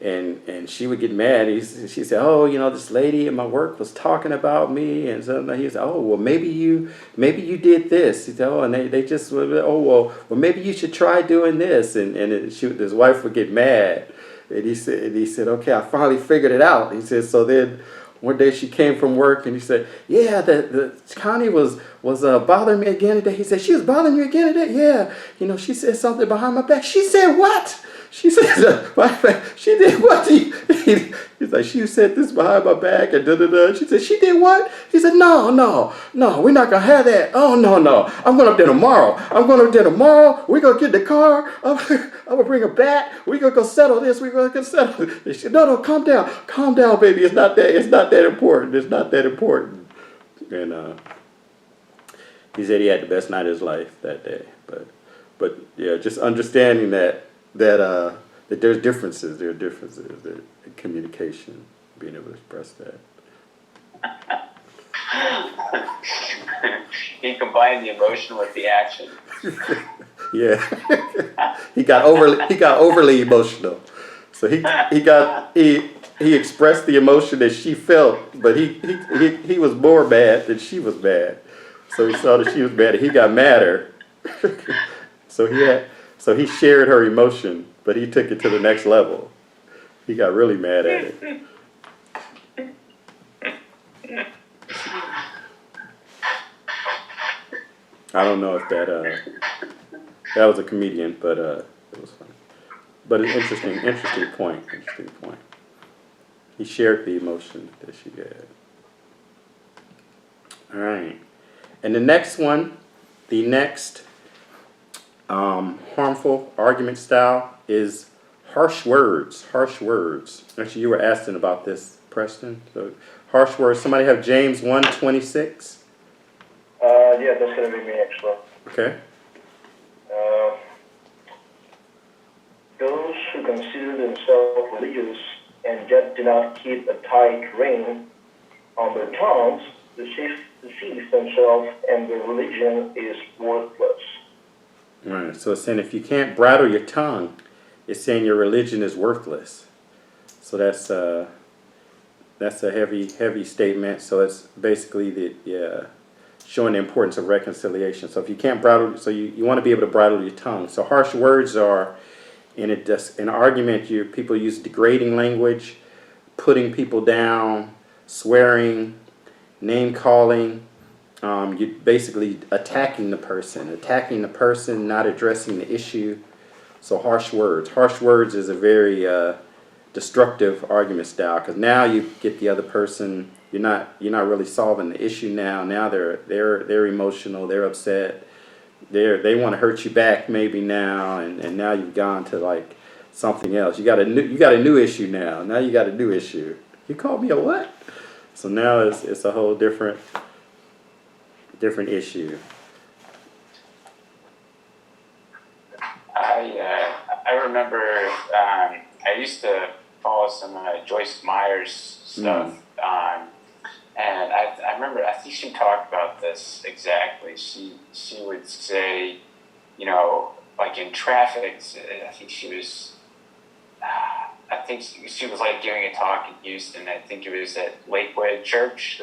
and she would get mad. She said, oh, this lady at my work was talking about me, and so he said, oh, well, maybe you did this. He said, oh, and they just, oh, well, maybe you should try doing this, and his wife would get mad, and he said, okay, I finally figured it out. He said, so then one day she came from work, and he said, yeah, the Connie was bothering me again today. He said, she was bothering you again today? Yeah, she said something behind my back. She said what? She said, she did what? He's like, she said this behind my back and da-da-da. She said, she did what? He said, no, we're not going to have that. Oh, no. I'm going up there tomorrow. We're going to get in the car. I'm going to bring a bat. We're going to go settle this. We're going to go settle it. She said, no, calm down. Calm down, baby. It's not that important. And he said he had the best night of his life that day. But yeah, just understanding that there's differences. There are differences. There, communication, being able to express that. He combined the emotion with the action. Yeah, he got overly emotional. So he got he expressed the emotion that she felt, but he was more mad than she was mad. So he saw that she was mad, and he got madder. So he shared her emotion, but he took it to the next level. He got really mad at it. I don't know if that was a comedian, but it was funny. But an interesting point. He shared the emotion that she had. All right. And the next harmful argument style is harsh words. Actually, you were asking about this, Preston. So harsh words. Somebody have James 1:26? Yeah, that's going to be me, actually. Okay. Those who consider themselves religious and yet do not keep a tight rein on their tongues deceive themselves, and their religion is worthless. All right. So it's saying if you can't bridle your tongue, it's saying your religion is worthless. So that's a heavy statement. So it's basically showing the importance of reconciliation. So if you can't bridle, so you want to be able to bridle your tongue. So harsh words are, in an argument, people use degrading language, putting people down, swearing, name calling. You're basically attacking the person, not addressing the issue. So harsh words is a very destructive argument style, because now you get the other person. You're not really solving the issue now. Now they're emotional. They're upset. They want to hurt you back maybe now, and now you've gone to like something else. You got a new issue now. Now you got a new issue. You called me a what? So now it's a whole different issue. I remember I used to follow some Joyce Meyer's stuff, and I remember, I think she talked about this exactly. She would say, like in traffic, I think she was like giving a talk in Houston. I think it was at Lakewood Church,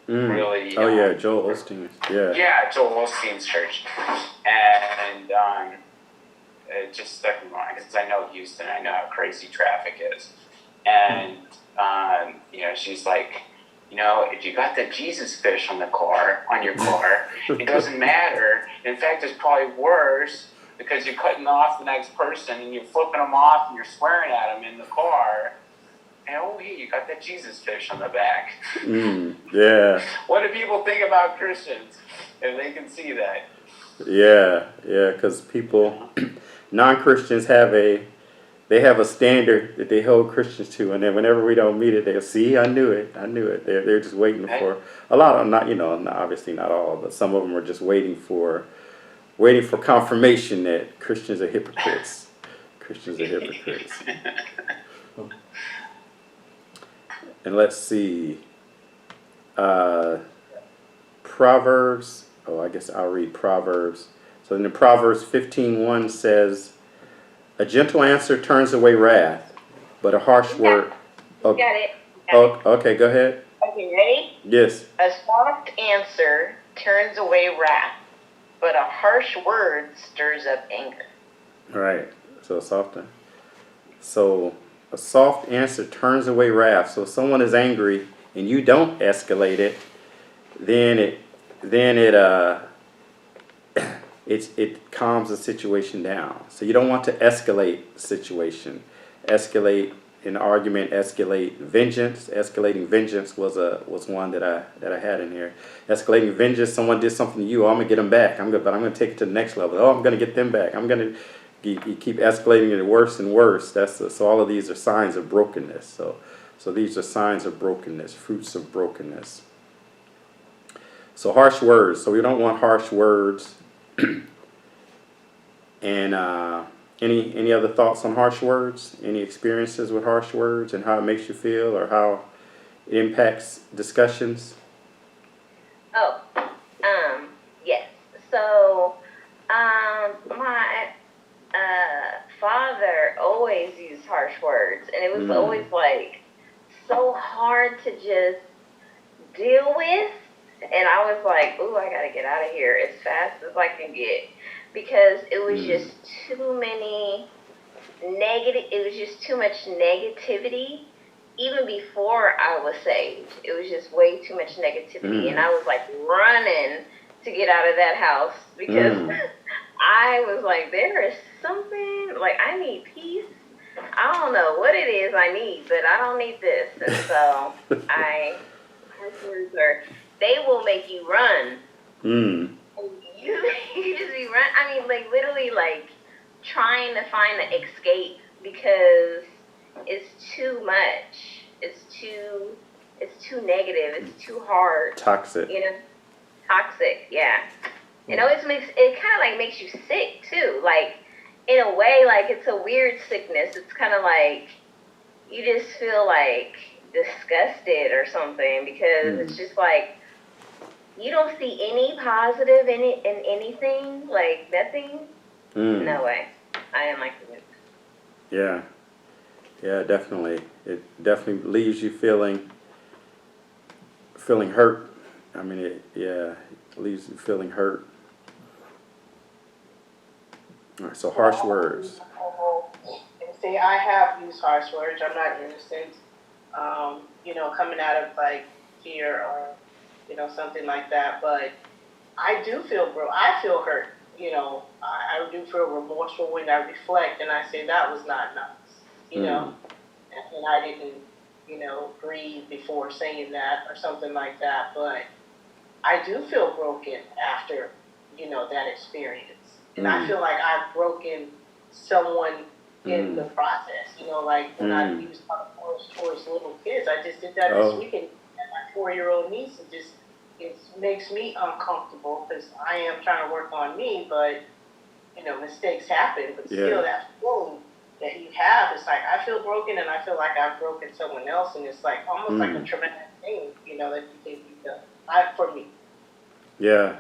really. Oh yeah, Joel Osteen. Yeah. Yeah, Joel Osteen's church, and it just stuck in my mind because I know Houston. I know how crazy traffic is, and she's like, if you got that Jesus fish on your car, it doesn't matter. In fact, it's probably worse because you're cutting off the next person and you're flipping them off and you're swearing at them in the car. And hey, you got that Jesus fish on the back. Yeah. What do people think about Christians if they can see that? Yeah, because people, non-Christians have a standard that they hold Christians to, and then whenever we don't meet it, they'll see, I knew it. They're just waiting for a lot of them, obviously not all, but some of them are just waiting for confirmation that Christians are hypocrites. And let's see, Proverbs. Oh, I guess I'll read Proverbs. So in the Proverbs 15:1 says, "A gentle answer turns away wrath, but a harsh word." Got it. Okay, go ahead. Okay, ready? Yes. A soft answer turns away wrath, but a harsh word stirs up anger. All right. So a soft answer turns away wrath. So if someone is angry and you don't escalate it, then it calms the situation down. So you don't want to escalate the situation. Escalate an argument, escalate vengeance. Escalating vengeance was one that I had in here. Escalating vengeance, someone did something to you, I'm gonna get them back. But I'm gonna take it to the next level. Oh, I'm gonna get them back. You keep escalating it worse and worse. So all of these are signs of brokenness. So these are signs of brokenness, fruits of brokenness. So harsh words. So we don't want harsh words. And any other thoughts on harsh words? Any experiences with harsh words and how it makes you feel or how it impacts discussions? Yes. So, my father always used harsh words, and it was always like so hard to just deal with. And I was like, ooh, I gotta get out of here as fast as I can get, because it was just too many negative, it was just too much negativity. Even before I was saved, it was just way too much negativity. And I was like running to get out of that house, because I was like, there is something, like, I need peace. I don't know what it is I need, but I don't need this. And so harsh words are, they will make you run. And you just be run. I mean, like, literally, like, trying to find an escape, because it's too much. It's too negative. It's too hard. Toxic. You know, toxic. Yeah. It always it kind of like makes you sick too. Like, in a way, like, it's a weird sickness. It's kind of like you just feel like disgusted or something, because it's just like you don't see any positive in it, in anything. Like, nothing. No way. I am like this. Yeah. Yeah, definitely. It definitely leaves you feeling hurt. I mean, it leaves you feeling hurt. All right, so harsh words. And see, I have used harsh words. I'm not innocent. Coming out of like fear or something like that. But I do feel I feel hurt. I do feel remorseful when I reflect and I say that was not nice. And I didn't breathe before saying that or something like that. But I do feel broken after that experience. And I feel like I've broken someone in the process. Like when I use words towards little kids, I just did that this weekend. And my 4-year-old niece, it makes me uncomfortable, because I am trying to work on me, but mistakes happen. But still, that feeling that you have, it's like I feel broken, and I feel like I've broken someone else, and it's like almost like a traumatic thing, that you think you've done. For me. Yeah.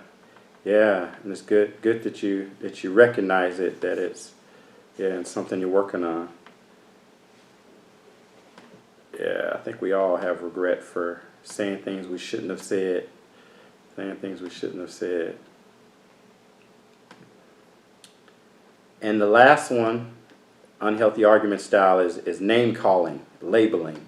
Yeah, and it's good that you recognize it, that it's and something you're working on. Yeah, I think we all have regret for saying things we shouldn't have said. And the last one, unhealthy argument style, is name calling, labeling.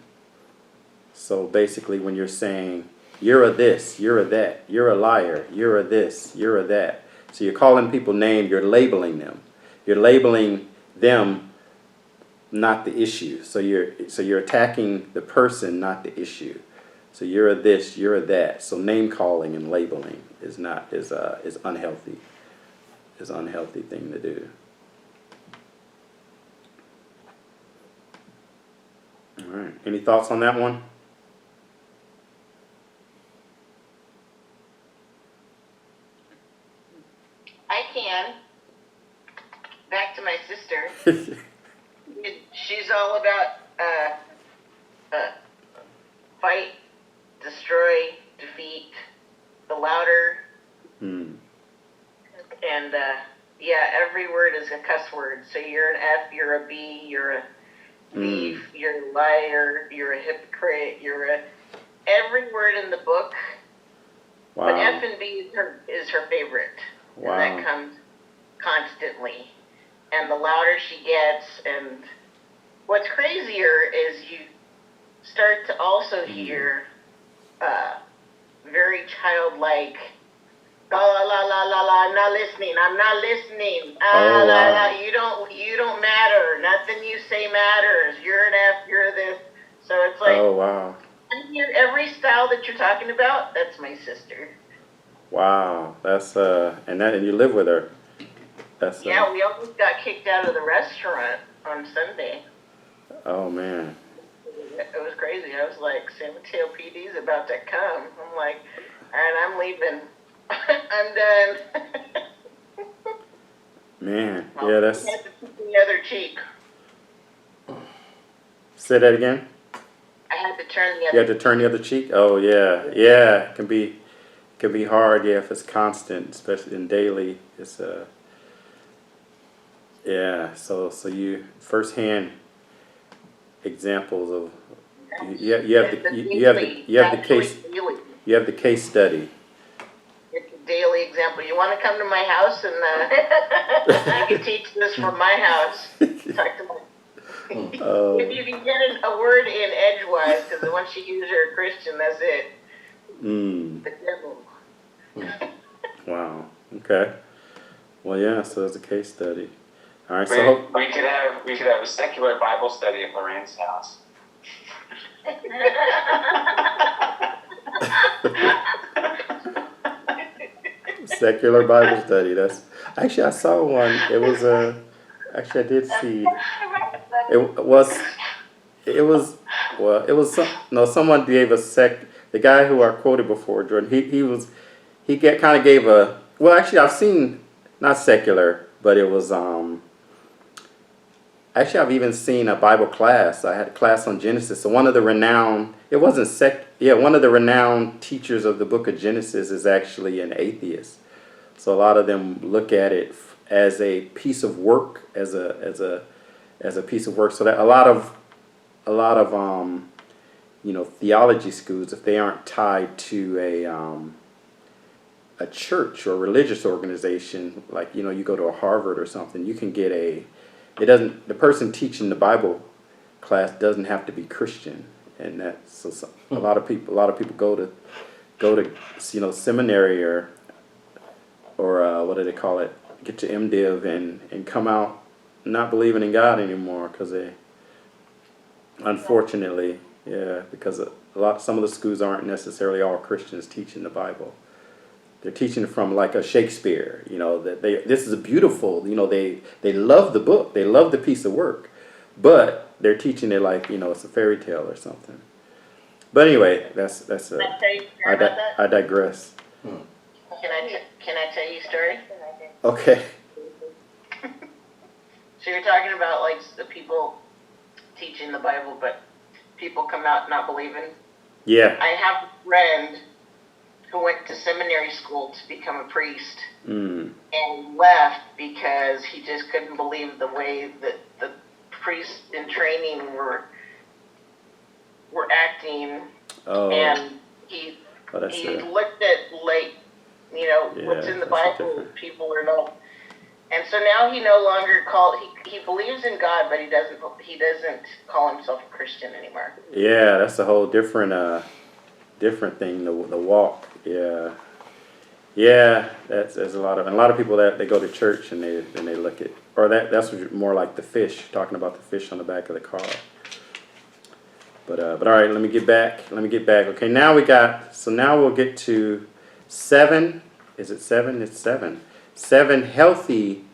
So basically, when you're saying, you're a this, you're a that, you're a liar, you're a this, you're a that. So you're calling people names, you're labeling them. You're labeling them, not the issue. So you're attacking the person, not the issue. So you're a this, you're a that. So name calling and labeling is unhealthy. Is an unhealthy thing to do. All right. Any thoughts on that one? I can. Back to my sister. She's all about fight, destroy, defeat, the louder. And every word is a cuss word. So you're an F, you're a B, you're a thief, you're a liar, you're a hypocrite, every word in the book. Wow. But F and B is her favorite. Wow. And that comes constantly. And the louder she gets, and what's crazier is you start to also hear very childlike, la la la la la la, I'm not listening, wow. you don't matter, nothing you say matters, you're an F, you're this. So it's like, oh wow. I hear every style that you're talking about. That's my sister. Wow, that's and you live with her. That's yeah, we almost got kicked out of the restaurant on Sunday. Oh man. It was crazy. I was like, San Mateo PD's about to come. I'm like, all right, I'm leaving. I'm done. Man, yeah, that's. I had to turn the other cheek. Say that again. I had to turn the other. You had to turn the other cheek. Oh yeah, yeah. It can be hard. Yeah, if it's constant, especially in daily. It's yeah. So you firsthand examples of You have the case study. It's a daily example. You want to come to my house and you can teach this from my house. Talk to my. If you can get a word in edgewise, because once you use you're a Christian, that's it. The devil. Wow. Okay. Well, yeah. So there's a case study. All right. So we could have a secular Bible study at Lorraine's house. secular Bible study. That's actually I saw one. It was actually I did see. Someone gave the guy who I quoted before, Jordan. He kind of gave a. Well, actually, I've seen not secular, but it was Actually, I've even seen a Bible class. I had a class on Genesis. So one of the renowned, one of the renowned teachers of the book of Genesis is actually an atheist. So a lot of them look at it as a piece of work, as a piece of work. So that a lot of theology schools, if they aren't tied to a church or religious organization, like you go to a Harvard or something, you can get the person teaching the Bible class doesn't have to be Christian, and that's a lot of people go to seminary or what do they call it, get your MDiv and come out not believing in God anymore because unfortunately, because some of the schools aren't necessarily all Christians teaching the Bible. They're teaching from like a Shakespeare, that this is a beautiful, they love the book, they love the piece of work, but they're teaching it like, it's a fairy tale or something. But anyway, I digress. Can I tell you a story? Okay. So you're talking about like the people teaching the Bible, but people come out not believing? Yeah. I have a friend who went to seminary school to become a priest and left because he just couldn't believe the way that the priests in training were acting. Oh. And he looked at what's in the Bible, people are not. And so now he no longer he believes in God, but he doesn't call himself a Christian anymore. Yeah, that's a whole different thing, the walk. Yeah, there's a lot of people that they go to church and they look at, or that's more like the fish, talking about the fish on the back of the car. But all right, let me get back. Okay, now we'll get to 7. Is it 7? It's 7. 7 healthy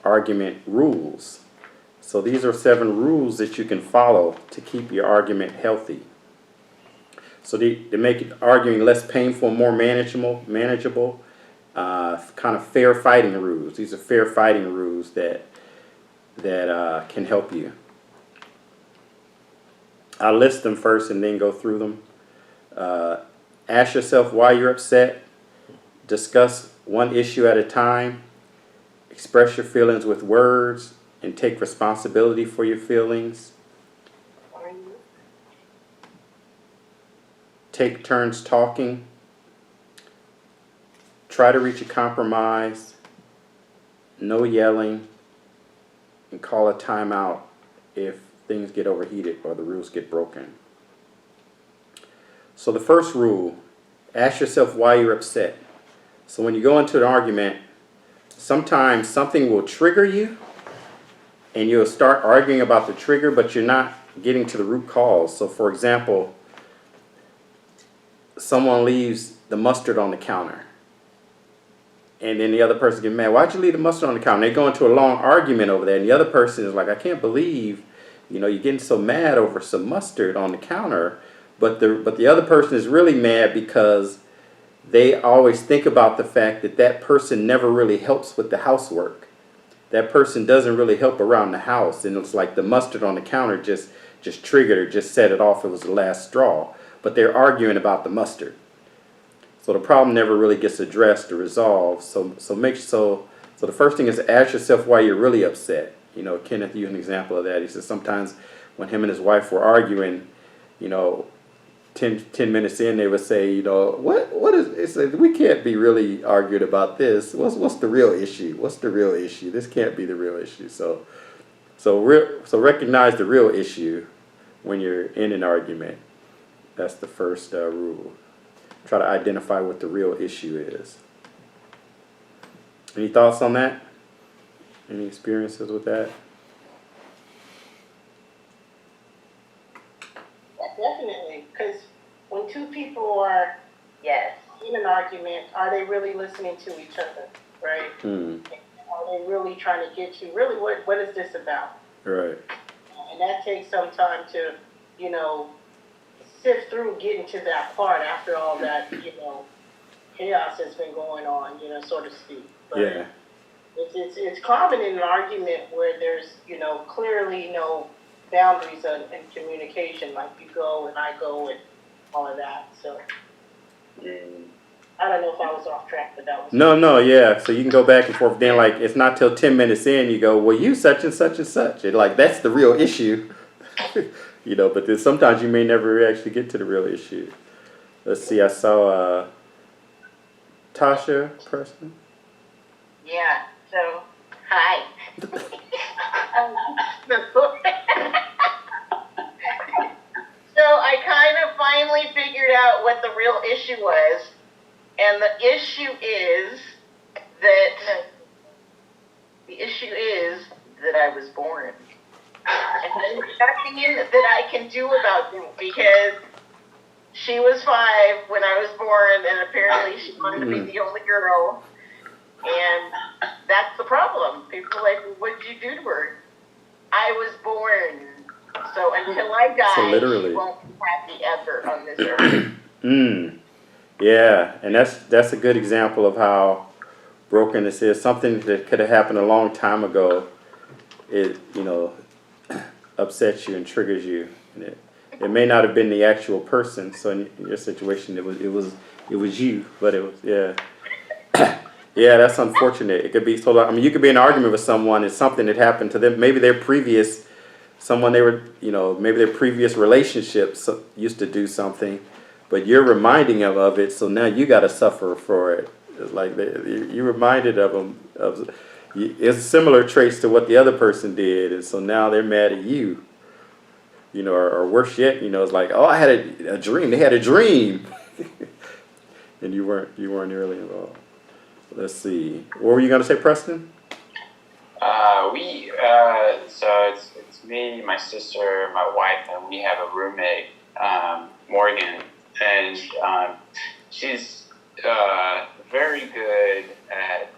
argument rules. So these are 7 rules that you can follow to keep your argument healthy. So they make arguing less painful, more manageable, kind of fair fighting rules. These are fair fighting rules that can help you. I'll list them first and then go through them. Ask yourself why you're upset. Discuss one issue at a time. Express your feelings with words and take responsibility for your feelings. Take turns talking. Try to reach a compromise. No yelling. And call a timeout if things get overheated or the rules get broken. So the first rule, ask yourself why you're upset. So when you go into an argument, sometimes something will trigger you and you'll start arguing about the trigger, but you're not getting to the root cause. So for example, someone leaves the mustard on the counter. And then the other person gets mad. Why'd you leave the mustard on the counter? And they go into a long argument over that. And the other person is like, I can't believe, you're getting so mad over some mustard on the counter. But the other person is really mad because they always think about the fact that person never really helps with the housework. That person doesn't really help around the house. And it's like the mustard on the counter just triggered or just set it off. It was the last straw. But they're arguing about the mustard. So the problem never really gets addressed or resolved. So the first thing is to ask yourself why you're really upset. Kenneth used an example of that. He says sometimes when him and his wife were arguing, you know, 10 minutes in, they would say, you know, what is it's like, we can't be really arguing about this. What's the real issue? What's the real issue? This can't be the real issue. So recognize the real issue when you're in an argument. That's the first rule. Try to identify what the real issue is. Any thoughts on that? Any experiences with that? Definitely, because when two people are Yes. in an argument, are they really listening to each other, right? Are they really trying to get you, really, what is this about? Right. And that takes some time to, you know, sift through getting to that part after all that, you know, chaos has been going on, you know, so to speak. But Yeah. it's common in an argument where there's, you know, clearly no boundaries in communication, like you go and I go and all of that. So I don't know if I was off track, but that was No, yeah. So you can go back and forth. Then, like, it's not till 10 minutes in you go, well, you such and such and such. And, like, that's the real issue. You know, but then sometimes you may never actually get to the real issue. Let's see. I saw Tasha person. Yeah, so, hi. So I kind of finally figured out what the real issue was. And the issue is that I was born. And there's nothing that I can do about that because she was 5 when I was born, and apparently she wanted to be the only girl. And that's the problem. People are like, well, what did you do to her? I was born. So until I die, So literally. she won't be happy ever on this earth. Yeah, and that's a good example of how brokenness is. Something that could have happened a long time ago, it, you know, upsets you and triggers you. And it may not have been the actual person. So in your situation, it was you, but it was, yeah. Yeah, that's unfortunate. It could be so. I mean, you could be in an argument with someone. It's something that happened to them. Maybe maybe their previous relationships used to do something, but you're reminding them of it. So now you got to suffer for it. It's like you reminded of them of. It's similar traits to what the other person did, and so now they're mad at you. You know, or worse yet, you know, it's like, oh, I had a dream. They had a dream, and you weren't really involved. Let's see. What were you gonna say, Preston? So it's me, my sister, my wife, and we have a roommate, Morgan, and she's very good at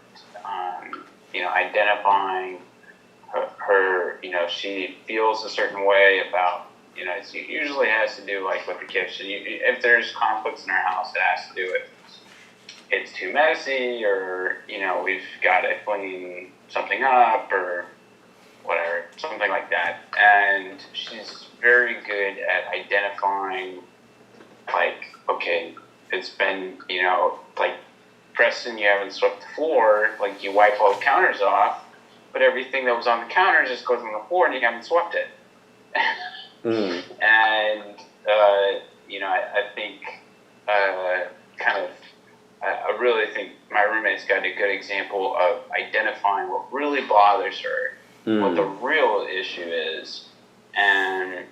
identifying her. You know, she feels a certain way about. You know, it usually has to do like with the kitchen. If there's conflicts in our house, it has to do with. It's too messy, or we've got to clean something up, or whatever, something like that. And she's very good at identifying, like, okay, it's been, like, Preston, you haven't swept the floor, like, you wipe all the counters off, but everything that was on the counter just goes on the floor and you haven't swept it. And, I think, I really think my roommate's got a good example of identifying what really bothers her, what the real issue is, and,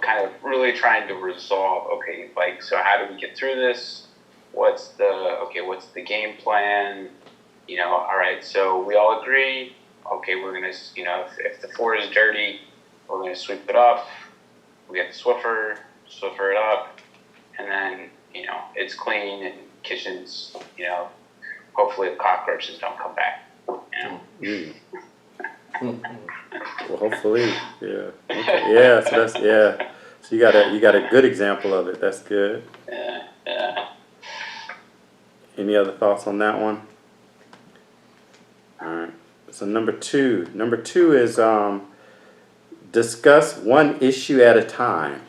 kind of really trying to resolve, okay, like, so how do we get through this? What's the game plan? All right, so we all agree, okay, we're going to, if the floor is dirty, we're going to sweep it up. We get the Swiffer it up, and then, it's clean and kitchen's, hopefully the cockroaches don't come back. Well, hopefully, yeah. Okay. Yeah, so you got a good example of it. That's good. Yeah. Any other thoughts on that one? All right. So number two is discuss one issue at a time.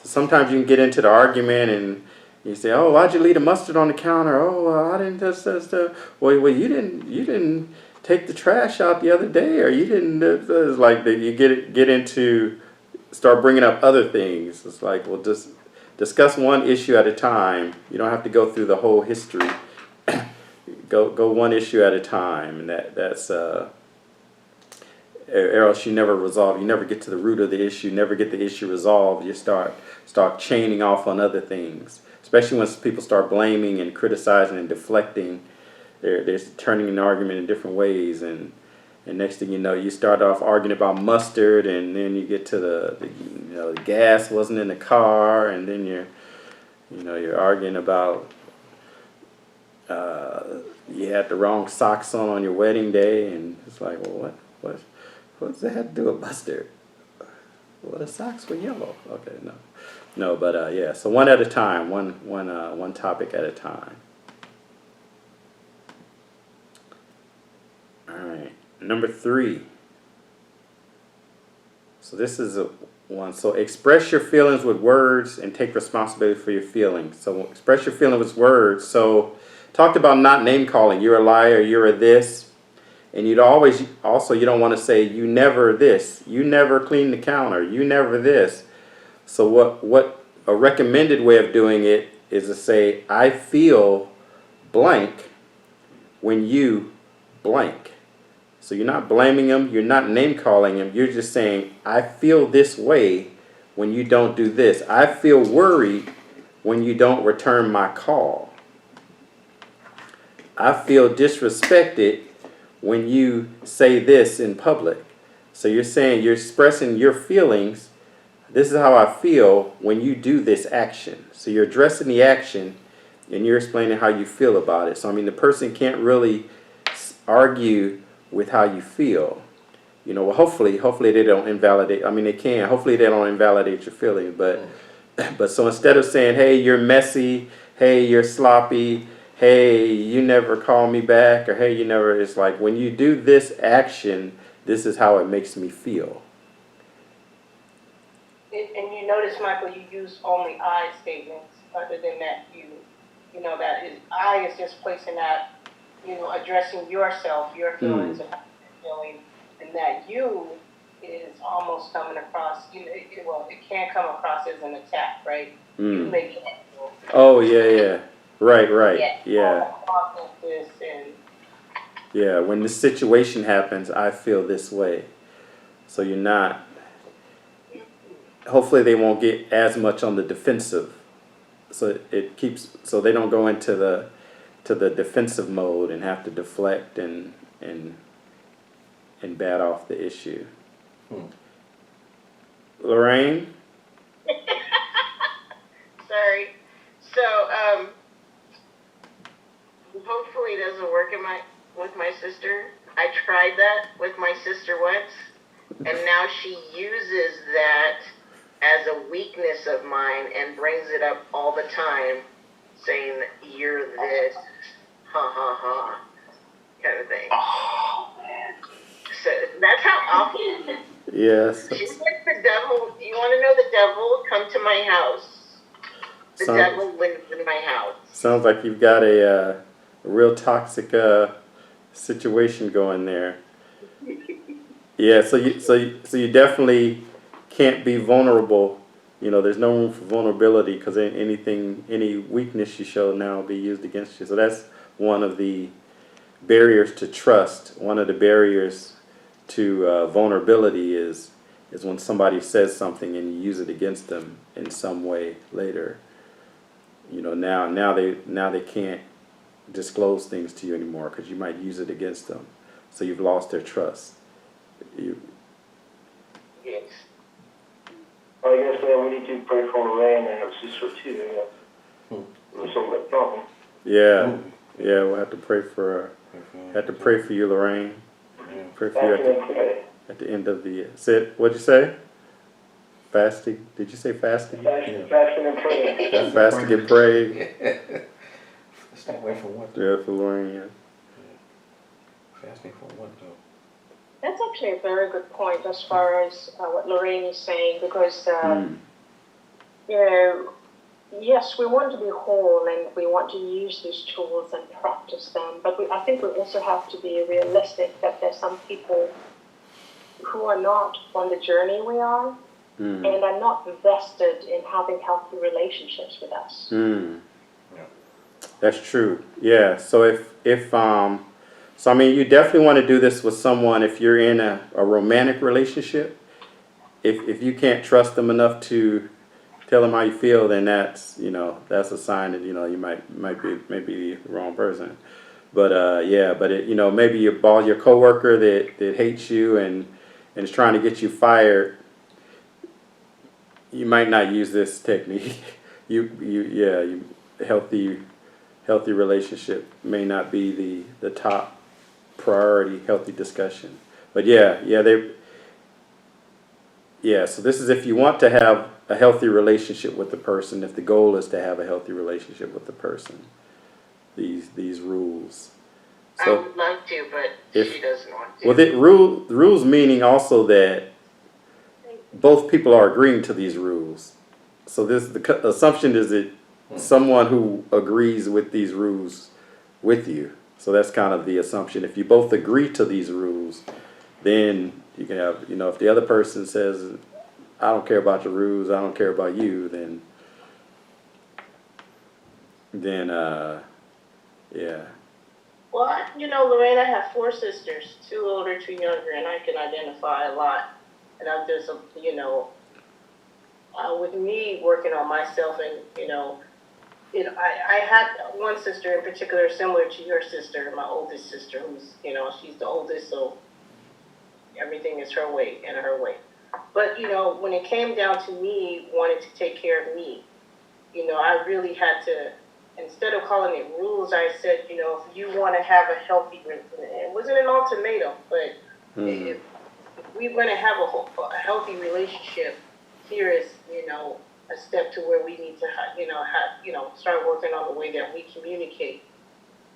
So sometimes you can get into the argument and you say, "Oh, why'd you leave the mustard on the counter? Oh, I didn't touch that stuff. Well, you didn't take the trash out the other day, or you didn't." It's like that you get into start bringing up other things. It's like, well, just discuss one issue at a time. You don't have to go through the whole history. Go one issue at a time, and that's or else you never resolve. You never get to the root of the issue. Never get the issue resolved. You start chaining off on other things. Especially when people start blaming and criticizing and deflecting, they're turning an argument in different ways, and next thing you know, you start off arguing about mustard, and then you get to the gas wasn't in the car, and then you're arguing about you had the wrong socks on your wedding day, and it's like, well, what does that have to do with mustard? Well, the socks were yellow. Okay, no, but yeah. So one at a time, one topic at a time. All right, number 3. So this is one. So express your feelings with words and take responsibility for your feelings. So express your feelings with words. So talked about not name calling. You're a liar. You're a this. And you don't want to say you never this. You never clean the counter. You never this. So what a recommended way of doing it is to say, I feel blank when you blank. So you're not blaming him. You're not name calling him. You're just saying, I feel this way when you don't do this. I feel worried when you don't return my call. I feel disrespected when you say this in public. So you're saying, you're expressing your feelings. This is how I feel when you do this action. So you're addressing the action and you're explaining how you feel about it. So I mean, the person can't really argue with how you feel. Well, hopefully they don't invalidate. I mean, they can. Hopefully they don't invalidate your feelings. But so instead of saying, hey, you're messy, hey, you're sloppy, hey, you never call me back, or hey, you never, it's like, when you do this action, this is how it makes me feel. And you notice, Michael, you use only I statements. Other than that, that is, I is just placing that, addressing yourself, your feelings, and how you're feeling, and that you is almost coming across, it can come across as an attack, right? You make it. Oh, yeah. Right. Yeah. Yeah, when this situation happens, I feel this way. So you're not, hopefully they won't get as much on the defensive. So they don't go into the defensive mode and have to deflect and bat off the issue. Lorraine? Sorry. So, hopefully it doesn't work with my sister. I tried that with my sister once, and now she uses that as a weakness of mine and brings it up all the time, saying, you're this, kind of thing. Oh, man. So that's how often. Yes. She's like the devil. You want to know the devil? Come to my house. The devil lives in my house. Sounds like you've got a real toxic situation going there. Yeah, so you definitely can't be vulnerable. There's no room for vulnerability, because any weakness you show now will be used against you. So that's one of the barriers to trust. One of the barriers to vulnerability is when somebody says something and you use it against them in some way later. Now they can't disclose things to you anymore because you might use it against them. So you've lost their trust. Yes. I guess we need to pray for Lorraine and her sister too. Resolve that problem. Yeah, we'll have to pray for her. Have to pray for you, Lorraine. Pray for you at the end of the. What'd you say? Fasting? Did you say fasting? Fasting and praying. Fasting and pray. Stay away from what? Yeah, for Lorraine. Yeah. Fasting for what though? That's actually a very good point as far as what Lorraine is saying, because, yes, we want to be whole and we want to use these tools and practice them, but I think we also have to be realistic that there's some people who are not on the journey we are, and are not vested in having healthy relationships with us. That's true. Yeah. So so I mean, you definitely want to do this with someone if you're in a romantic relationship. If you can't trust them enough to tell them how you feel, then that's a sign that you might be the wrong person. But maybe your coworker that hates you and is trying to get you fired. You might not use this technique. Healthy relationship may not be the top priority. Healthy discussion, but so this is if you want to have a healthy relationship with the person. If the goal is to have a healthy relationship with the person, these rules. I So would love to, but she doesn't want to. well, rules meaning also that both people are agreeing to these rules. So the assumption is that someone who agrees with these rules with you. So that's kind of the assumption. If you both agree to these rules, then you can have, if the other person says, I don't care about your rules, I don't care about you, then yeah. Well, Lorraine, I have 4 sisters, 2 older, 2 younger, and I can identify a lot. And I'm just, with me working on myself, and I had one sister in particular similar to your sister, my oldest sister, who's she's the oldest, so everything is her way and her way. But when it came down to me wanting to take care of me, I really had to. Instead of calling it rules, I said, if you want to have a healthy, it wasn't an ultimatum, but if we're going to have a healthy relationship, here is, a step to where we need to, start working on the way that we communicate.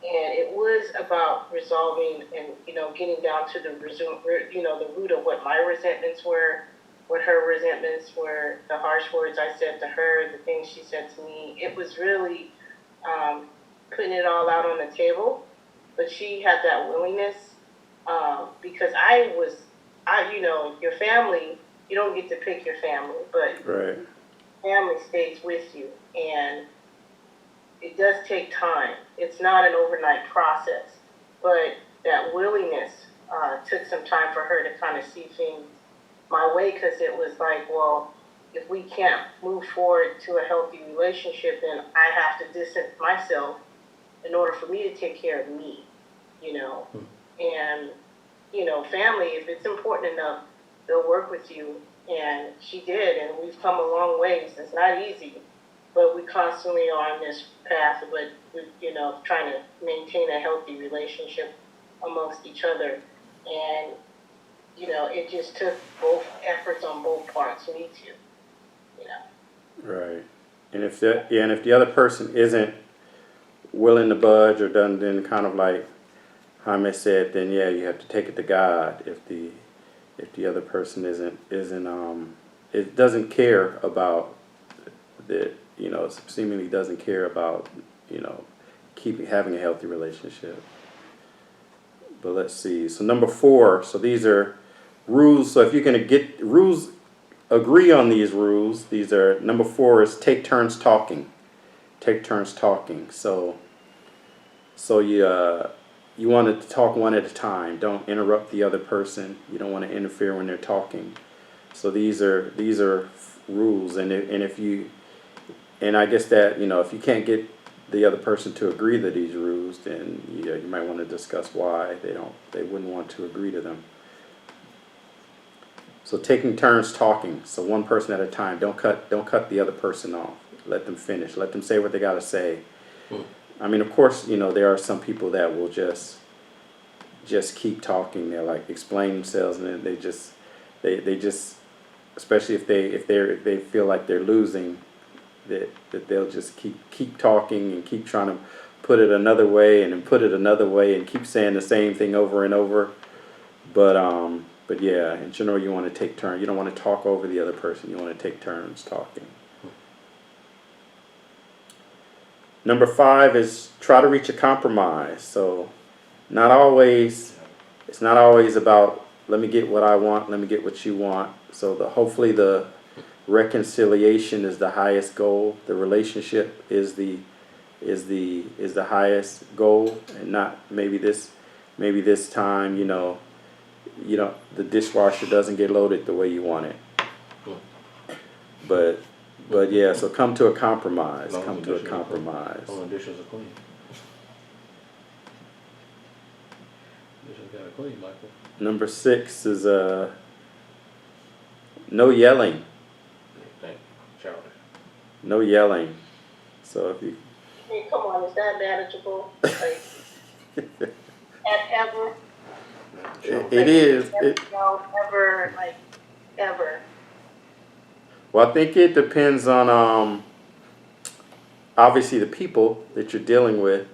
And it was about resolving and, getting down to the root of what my resentments were, what her resentments were, the harsh words I said to her, the things she said to me. It was really putting it all out on the table, but she had that willingness because your family, you don't get to pick your family, but Right. family stays with you, and it does take time. It's not an overnight process, but that willingness took some time for her to kind of see things my way, because it was like, well, if we can't move forward to a healthy relationship, then I have to distance myself in order for me to take care of me, And, family, if it's important enough, they'll work with you. And she did, and we've come a long ways. It's not easy, but we constantly are on this path, but trying to maintain a healthy relationship amongst each other. And, it just took both efforts on both parts, me too. Right. And if the other person isn't willing to budge or doesn't, then kind of like Jaime said, then you have to take it to God. If the other person it doesn't care about seemingly doesn't care about having a healthy relationship. But let's see. So number 4. So these are rules. So if you're going to get rules. Agree on these rules. These are number 4 is take turns talking. Take turns talking. So you want to talk one at a time. Don't interrupt the other person. You don't want to interfere when they're talking. So these are rules. And I guess that if you can't get the other person to agree to these rules, then you might want to discuss why they wouldn't want to agree to them. So taking turns talking, so one person at a time. Don't cut the other person off. Let them finish. Let them say what they got to say. I mean, of course, there are some people that will just keep talking. They're like explain themselves, and then they just, especially if they feel like they're losing, that they'll just keep talking and keep trying to put it another way and then put it another way and keep saying the same thing over and over. But yeah, in general, you want to take turns. You don't want to talk over the other person. You want to take turns talking. Number 5 is try to reach a compromise. So it's not always about let me get what I want, let me get what you want. So hopefully the reconciliation is the highest goal. The relationship is the highest goal, and not maybe this time, the dishwasher doesn't get loaded the way you want it. But yeah, so come to a compromise. Long Come as to a the dishes are compromise. clean. All the dishes are clean. Dishes gotta clean, Michael. Number 6 is no yelling. Thank childish. No yelling. So if you I mean, come on, is that manageable? Like, ever? it is. No, ever, like, ever. Well, I think it depends on obviously the people that you're dealing with,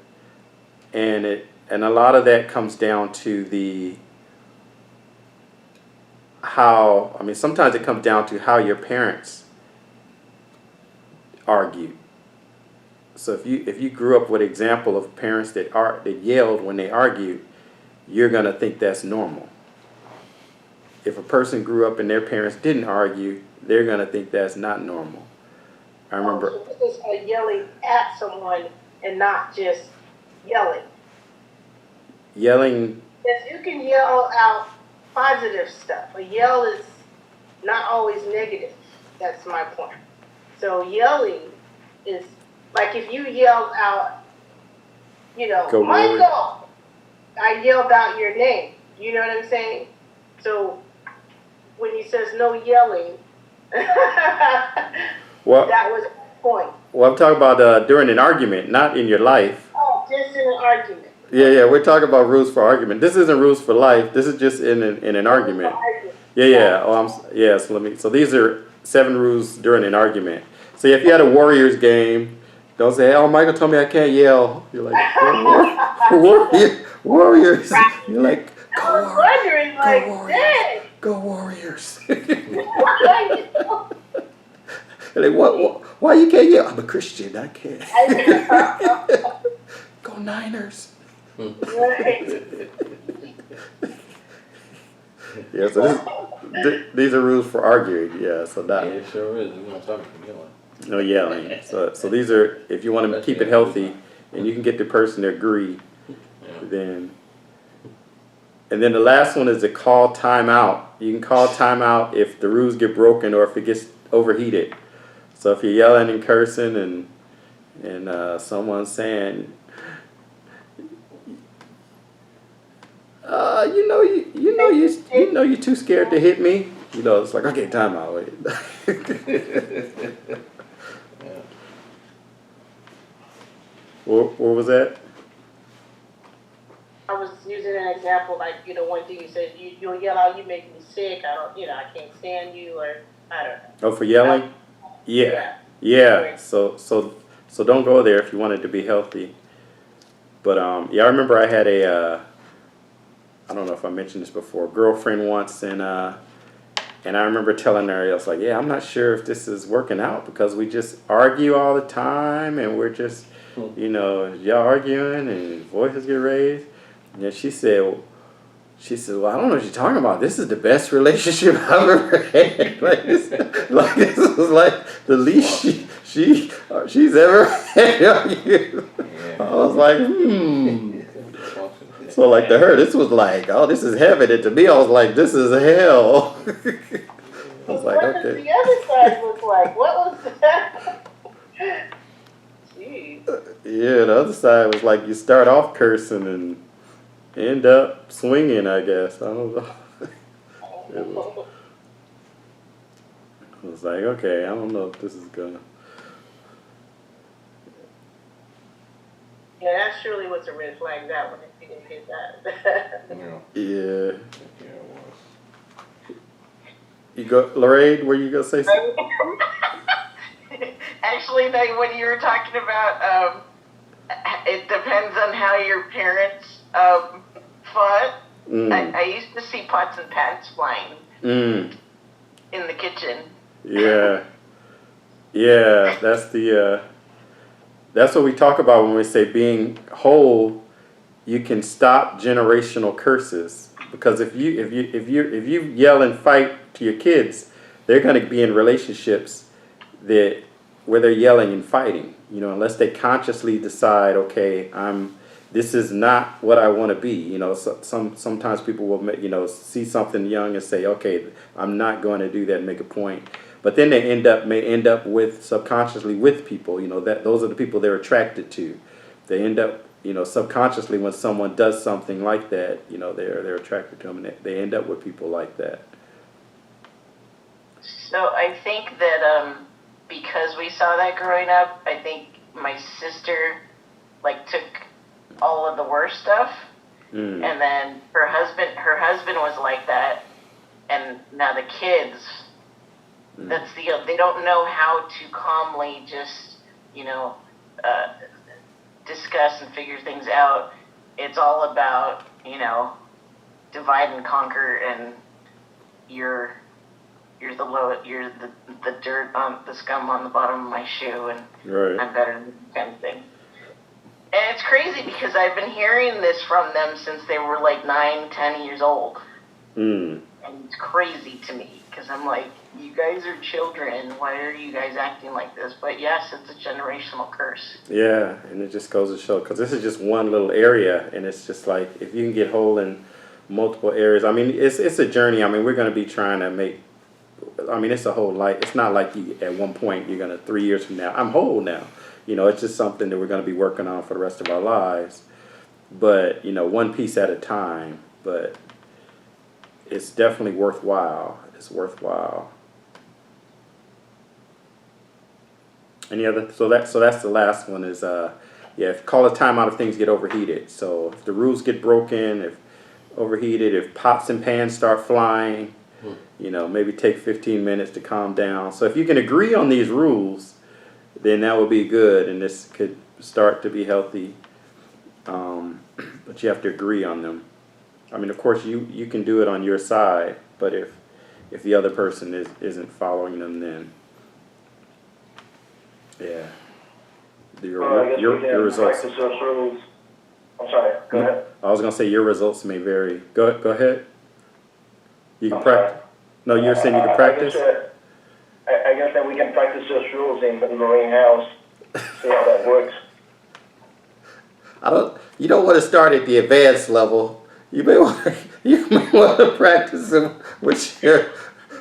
and a lot of that comes down to sometimes it comes down to how your parents argued. So if you grew up with an example of parents that yelled when they argued, you're gonna think that's normal. If a person grew up and their parents didn't argue, they're gonna think that's not normal. I remember. So this is yelling at someone and not just yelling. Yelling. Yes, you can yell out positive stuff. A yell is not always negative. That's my point. So yelling is like if you yell out, Go Michael, I yelled out your name. You know what I'm saying? So when he says no yelling, Well, that was the point. well, I'm talking about during an argument, not in your life. Oh, just in an argument. Yeah, we're talking about rules for argument. This isn't rules for life. This is just in an argument. Yeah. So these are 7 rules during an argument. So if you had a Warriors game, don't say, "Oh, Michael told me I can't yell." You're like, Warriors. You're like, I was wondering, like, dang. Go Warriors. Like, what? Why you can't yell? I'm a Christian. I can't. Go Niners. Yeah, so these are rules for arguing. Yeah, so that. Yeah, it sure is. We're gonna start from yelling. No yelling. So these are, if you want to keep it healthy, and you can get the person to agree, then. And then the last one is to call time out. You can call time out if the rules get broken or if it gets overheated. So if you're yelling and cursing and someone's saying, you're too scared to hit me. It's like, okay, time out. Wait. What was that? I was using an example, like, one thing you said, you'll yell out, you make me sick, I can't stand you, or I don't know. Oh, for yelling? Yeah. So don't go there if you want it to be healthy. But I remember I had I don't know if I mentioned this before, girlfriend once, and I remember telling her, I was like, yeah, I'm not sure if this is working out because we just argue all the time and we're just, y'all arguing and voices get raised. And she said, well, I don't know what you're talking about. This is the best relationship I've ever had. This was like the least she's ever had. I was like, So like to her, this was like, oh, this is heaven. And to me, I was like, this is hell. I was like, what okay. does the other side look like? What was that? Jeez. Yeah, the other side was like you start off cursing and end up swinging, I guess. I don't know. It was like, okay, I don't know if this is gonna. Yeah, that surely was a red flag, that one, if you didn't get that. Yeah. Yeah, it was. You go, Lorraine, were you gonna say something? Actually, when you were talking about, it depends on how your parents fought. I used to see pots and pans flying in the kitchen. Yeah, that's what we talk about when we say being whole. You can stop generational curses because if you yell and fight to your kids, they're going to be in relationships that where they're yelling and fighting, unless they consciously decide, okay, this is not what I want to be. Sometimes people will, see something young and say, okay, I'm not going to do that and make a point. But then they may end up with subconsciously with people, that those are the people they're attracted to. They end up, subconsciously when someone does something like that, they're attracted to them, and they end up with people like that. So I think that because we saw that growing up, I think my sister took all of the worst stuff, and then her husband was like that, and now the kids. That's they don't know how to calmly just discuss and figure things out. It's all about divide and conquer, and you're the dirt on the scum on the bottom of my shoe, and right. I'm better than you kind of thing. And it's crazy because I've been hearing this from them since they were 9, 10 years old. And it's crazy to me because I'm like, you guys are children. Why are you guys acting like this? But yes, it's a generational curse. Yeah, and it just goes to show, because this is just one little area, and it's just like, if you can get whole in multiple areas, it's a journey. We're going to be trying to make, it's a whole life. It's not like you, at one point, you're going to, 3 years from now, I'm whole now. It's just something that we're going to be working on for the rest of our lives. But, one piece at a time. But it's definitely worthwhile. It's worthwhile. Any other? So that's the last one is, call a timeout if things get overheated. So if the rules get broken, if overheated, if pots and pans start flying, maybe take 15 minutes to calm down. So if you can agree on these rules, then that will be good, and this could start to be healthy. But you have to agree on them. Of course, you can do it on your side, but if the other person isn't following them, then yeah, your results. Practice those rules. I'm sorry. Go ahead. I was gonna say your results may vary. Go ahead. You can practice. No, you're saying you can practice. I guess that we can practice those rules in Lorraine House. See how that works. You don't want to start at the advanced level. You may want to practice them with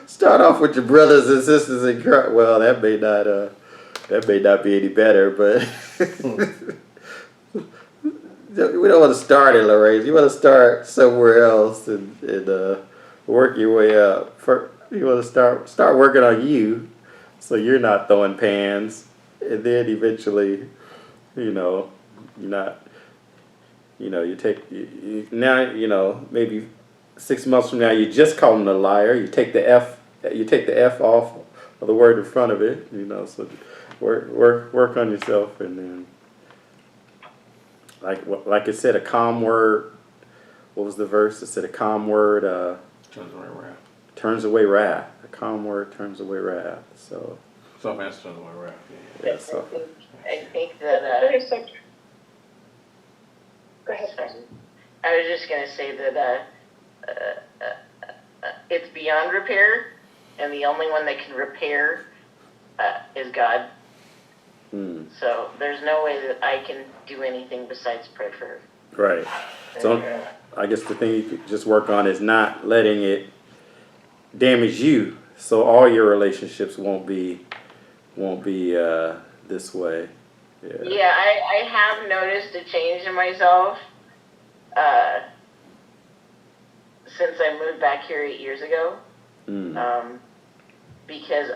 start off with your brothers and sisters in Christ. Well, that may not be any better, but we don't want to start in Lorraine. You want to start somewhere else and work your way up. You want to start working on you, so you're not throwing pans, and then eventually, you're not. Maybe 6 months from now, you just call him a liar. You take the F off of the word in front of it. So work on yourself, and then, like it said, a calm word. What was the verse? It said a calm word Turns away wrath. Turns away wrath. A calm word turns away wrath. So. Self-answer turns away wrath. Yeah. So. I think that. That is so. Go ahead. I was just going to say that it's beyond repair, and the only one that can repair is God. So there's no way that I can do anything besides pray for her. Right. So I guess the thing you could just work on is not letting it damage you, so all your relationships won't be this way. Yeah, I have noticed a change in myself since I moved back here 8 years ago. Because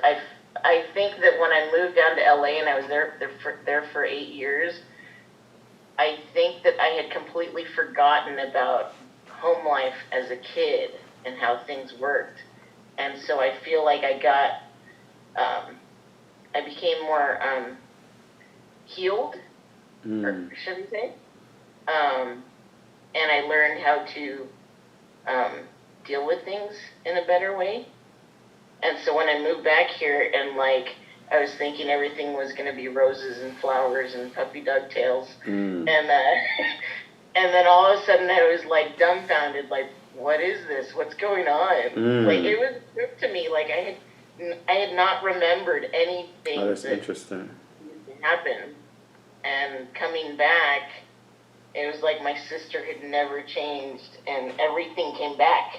I think that when I moved down to LA and I was there for 8 years, I think that I had completely forgotten about home life as a kid and how things worked. And so I feel like I became more healed, or should we say? And I learned how to deal with things in a better way. And so when I moved back here and I was thinking everything was going to be roses and flowers and puppy dog tails, and then all of a sudden I was dumbfounded, what is this? What's going on? It was proof to me, I had not remembered anything Oh, that's that interesting. happened. And coming back, it was like my sister had never changed, and everything came back.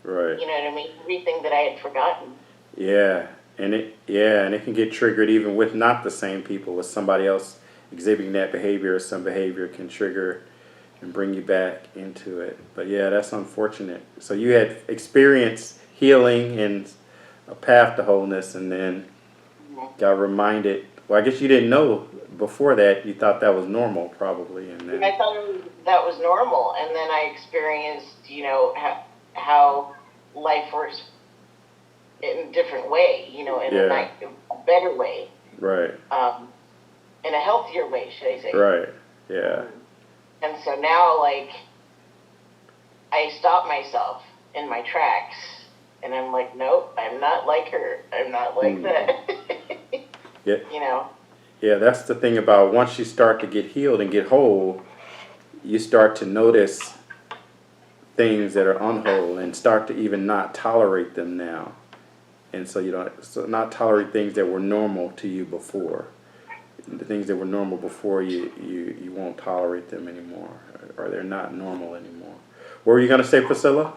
Right. You know what I mean? Everything that I had forgotten. Yeah, and it can get triggered even with not the same people, with somebody else exhibiting that behavior, or some behavior can trigger and bring you back into it. But yeah, that's unfortunate. So you had experienced healing and a path to wholeness, and then got reminded. Well, I guess you didn't know before that. You thought that was normal, probably, and And then I thought that was normal, and then I experienced, you know, how life works in a different way, you know, in yeah, a better way, right, in a healthier way, should I say? right, yeah, And so now, like, I stop myself in my tracks, and I'm like, nope, I'm not like her. I'm not like that. yeah, You know? yeah. That's the thing about once you start to get healed and get whole, you start to notice things that are unwhole and start to even not tolerate them now. And so you don't, so not tolerate things that were normal to you before. The things that were normal before, you won't tolerate them anymore, or they're not normal anymore. What were you going to say, Priscilla?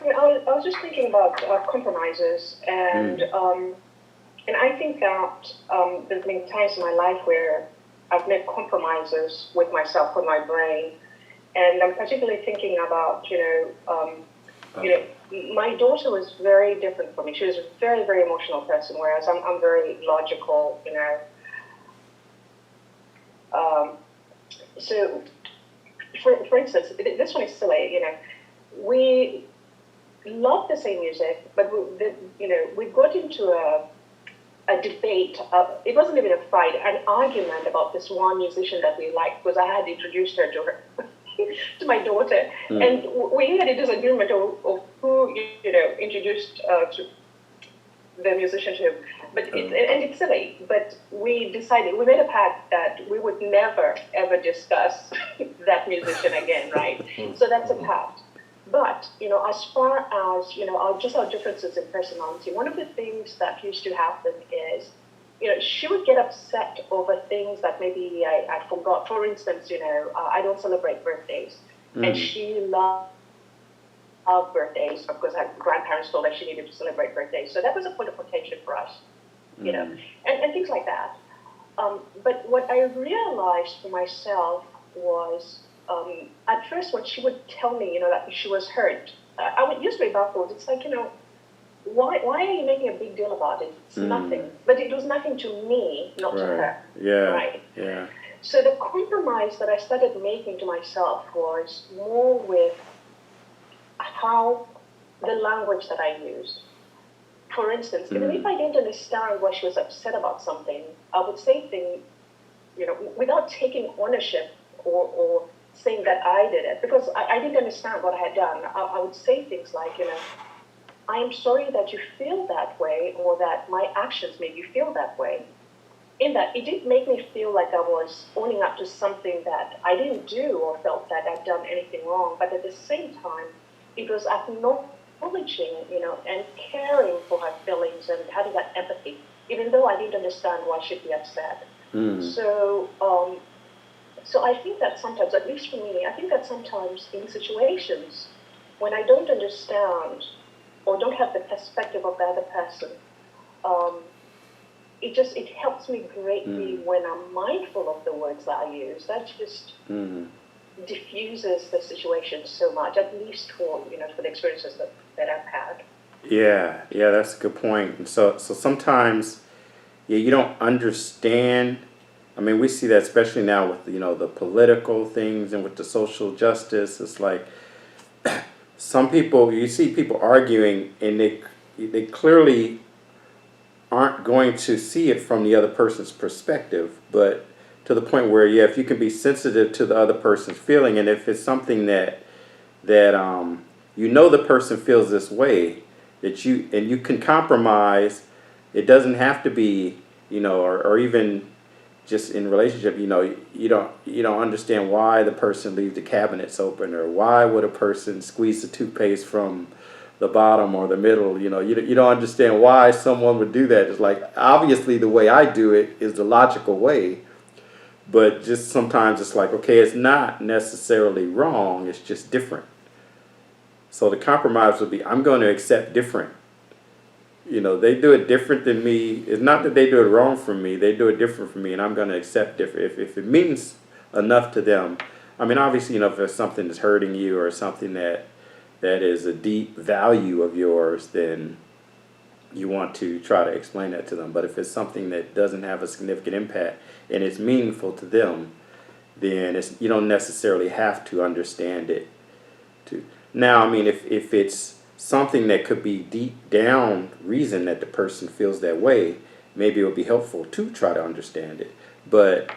I was just thinking about compromises, and I think that there's been times in my life where I've made compromises with myself, with my brain, and I'm particularly thinking about my daughter was very different from me. She was a very, very emotional person, whereas I'm very logical, you know. So, for instance, this one is silly, you know. We love the same music, but we got into a debate. It wasn't even a fight, an argument about this one musician that we liked, because I had introduced her to her. To my daughter, and we had a disagreement of who introduced to the musician to him. But it's silly. But we made a pact that we would never ever discuss that musician again, right? So that's a pact. But as far as our differences in personality, one of the things that used to happen is, she would get upset over things that maybe I forgot. For instance, I don't celebrate birthdays, and she loved birthdays because her grandparents told her she needed to celebrate birthdays. So that was a point of contention for us, and things like that. But what I realized for myself was, at first when she would tell me, that she was hurt, I would used to be baffled. It's like, why are you making a big deal about it? It's nothing. But it was nothing to me, not to her. Yeah. Right? Yeah. So the compromise that I started making to myself was more with how the language that I used. For instance, even if I didn't understand why she was upset about something, I would say things, without taking ownership or saying that I did it, because I didn't understand what I had done. I would say things like, I am sorry that you feel that way, or that my actions made you feel that way. In that, it did make me feel like I was owning up to something that I didn't do, or felt that I'd done anything wrong. But at the same time, it was acknowledging, and caring for her feelings and having that empathy, even though I didn't understand why she'd be upset. So I think that sometimes, at least for me, I think that sometimes in situations when I don't understand or don't have the perspective of the other person, it helps me greatly when I'm mindful of the words that I use. That just diffuses the situation so much, at least for the experiences that I've had. Yeah, that's a good point. And so sometimes, you don't understand. I mean, we see that especially now with the political things and with the social justice. It's like some people, you see people arguing, and they clearly aren't going to see it from the other person's perspective, but to the point where, if you can be sensitive to the other person's feeling, and if it's something that the person feels this way, that you can compromise. It doesn't have to be, or even just in relationship, you don't understand why the person leaves the cabinets open, or why would a person squeeze the toothpaste from the bottom or the middle. You know, you don't understand why someone would do that. It's like, obviously the way I do it is the logical way, but just sometimes it's like, okay, it's not necessarily wrong, it's just different. So the compromise would be, I'm going to accept different. You know, they do it different than me. It's not that they do it wrong for me, they do it different for me, and I'm going to accept different. If it means enough to them, I mean, obviously, you know, if there's something that's hurting you or something that is a deep value of yours, then you want to try to explain that to them. But if it's something that doesn't have a significant impact and it's meaningful to them, then you don't necessarily have to understand it. Now, I mean, if it's something that could be deep down reason that the person feels that way, maybe it would be helpful to try to understand it. But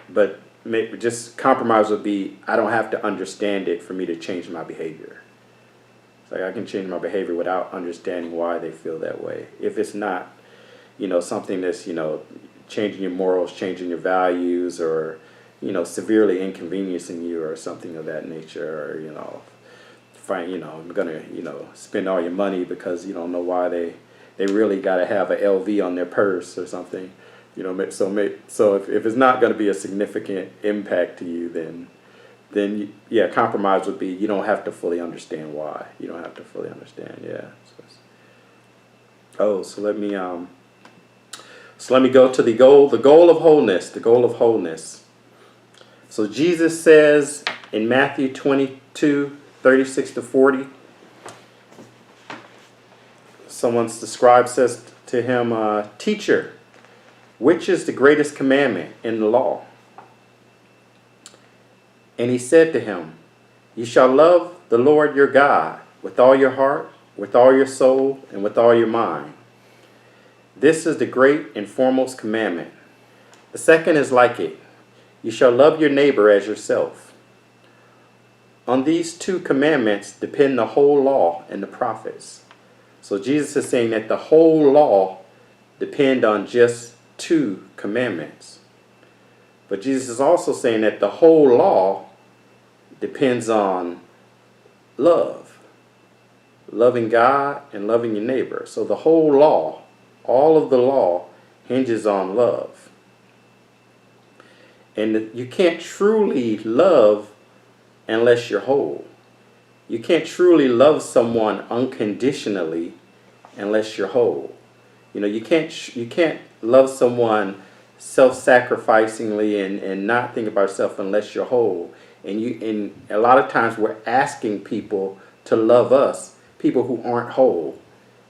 maybe just compromise would be, I don't have to understand it for me to change my behavior. It's like I can change my behavior without understanding why they feel that way. If it's not, you know, something that's, you know, changing your morals, changing your values, or, you know, severely inconveniencing you or something of that nature, or, you know, I'm gonna, you know, spend all your money because you don't know why they really got to have an LV on their purse or something, you know. So if it's not going to be a significant impact to you, then yeah, compromise would be, you don't have to fully understand why. You don't have to fully understand. Yeah. So let me go to the goal of wholeness. The goal of wholeness. So Jesus says in Matthew 22:36-40, the scribe says to him, "Teacher, which is the greatest commandment in the law?" And he said to him, "You shall love the Lord your God with all your heart, with all your soul, and with all your mind. This is the great and foremost commandment. The second is like it. You shall love your neighbor as yourself. On these two commandments depend the whole law and the prophets." So Jesus is saying that the whole law depend on just two commandments. But Jesus is also saying that the whole law depends on love. Loving God and loving your neighbor. So the whole law, all of the law, hinges on love. And you can't truly love unless you're whole. You can't truly love someone unconditionally unless you're whole. You know, you can't love someone self-sacrificingly and not think about yourself unless you're whole. And a lot of times we're asking people to love us, people who aren't whole.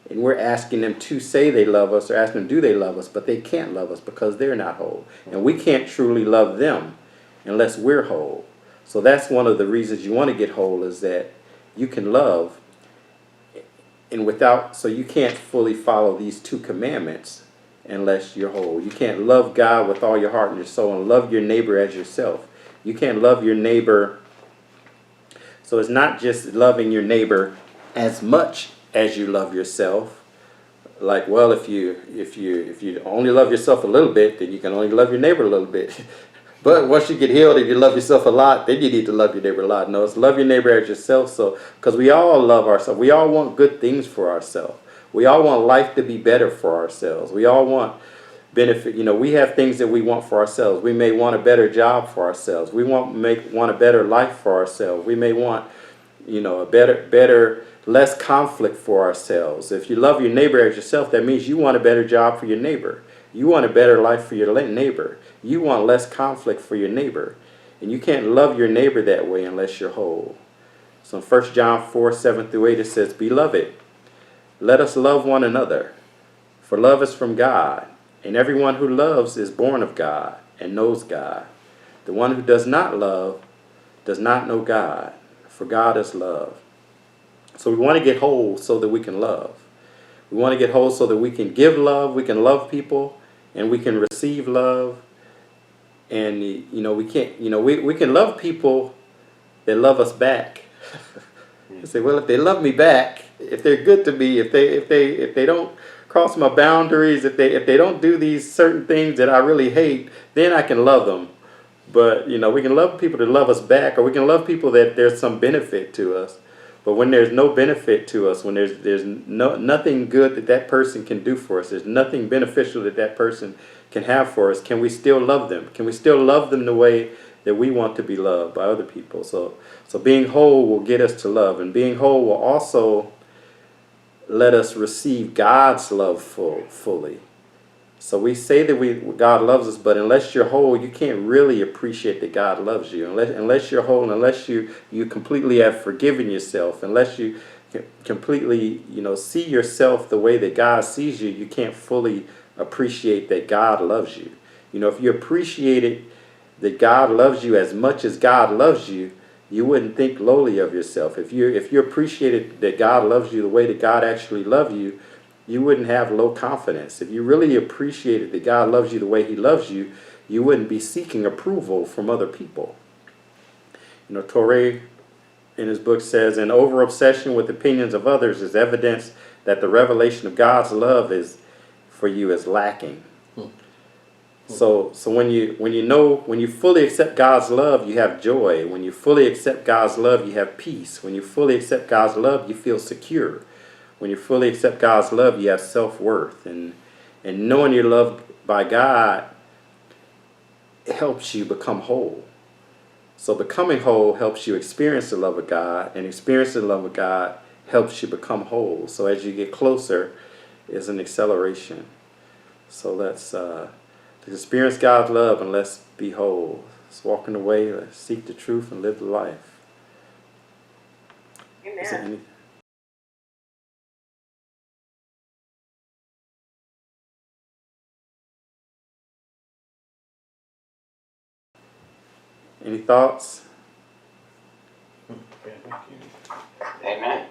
And we're asking them to say they love us or asking them do they love us, but they can't love us because they're not whole. And we can't truly love them unless we're whole. So that's one of the reasons you want to get whole, is that you can love, and so you can't fully follow these two commandments unless you're whole. You can't love God with all your heart and your soul and love your neighbor as yourself. You can't love your neighbor. So it's not just loving your neighbor as much as you love yourself. Like, well, if you only love yourself a little bit, then you can only love your neighbor a little bit. But once you get healed and you love yourself a lot, then you need to love your neighbor a lot. No, it's love your neighbor as yourself. So, because we all love ourselves. We all want good things for ourselves. We all want life to be better for ourselves. We all want benefit. You know, we have things that we want for ourselves. We may want a better job for ourselves. We want a better life for ourselves. We may want, you know, a better, less conflict for ourselves. If you love your neighbor as yourself, that means you want a better job for your neighbor. You want a better life for your neighbor. You want less conflict for your neighbor. And you can't love your neighbor that way unless you're whole. So in 1 John 4:7-8, it says, "Beloved, let us love one another, for love is from God, and everyone who loves is born of God and knows God. The one who does not love does not know God, for God is love." So we want to get whole so that we can love. We want to get whole so that we can give love, we can love people, and we can receive love. And, you know, we can love people that love us back. You say, well, if they love me back, if they're good to me, if they don't cross my boundaries, if they don't do these certain things that I really hate, then I can love them. But, you know, we can love people that love us back, or we can love people that there's some benefit to us. But when there's no benefit to us, when there's nothing good that person can do for us, there's nothing beneficial that person can have for us, can we still love them? Can we still love them the way that we want to be loved by other people? So being whole will get us to love, and being whole will also let us receive God's love fully. So we say that God loves us, but unless you're whole, you can't really appreciate that God loves you. Unless you're whole, unless you completely have forgiven yourself, unless you completely see yourself the way that God sees you, you can't fully appreciate that God loves you. If you appreciated that God loves you as much as God loves you, you wouldn't think lowly of yourself. If you appreciated that God loves you the way that God actually loves you, you wouldn't have low confidence. If you really appreciated that God loves you the way he loves you, you wouldn't be seeking approval from other people. Torrey in his book says, an over-obsession with opinions of others is evidence that the revelation of God's love for you is lacking. So when you fully accept God's love, you have joy. When you fully accept God's love, you have peace. When you fully accept God's love, you feel secure. When you fully accept God's love, you have self-worth. And knowing you're loved by God helps you become whole. So becoming whole helps you experience the love of God, and experiencing the love of God helps you become whole. So as you get closer, is an acceleration. So let's experience God's love and let's be whole. Let's walk in the way, let's seek the truth and live the life. Amen. Any thoughts? Amen.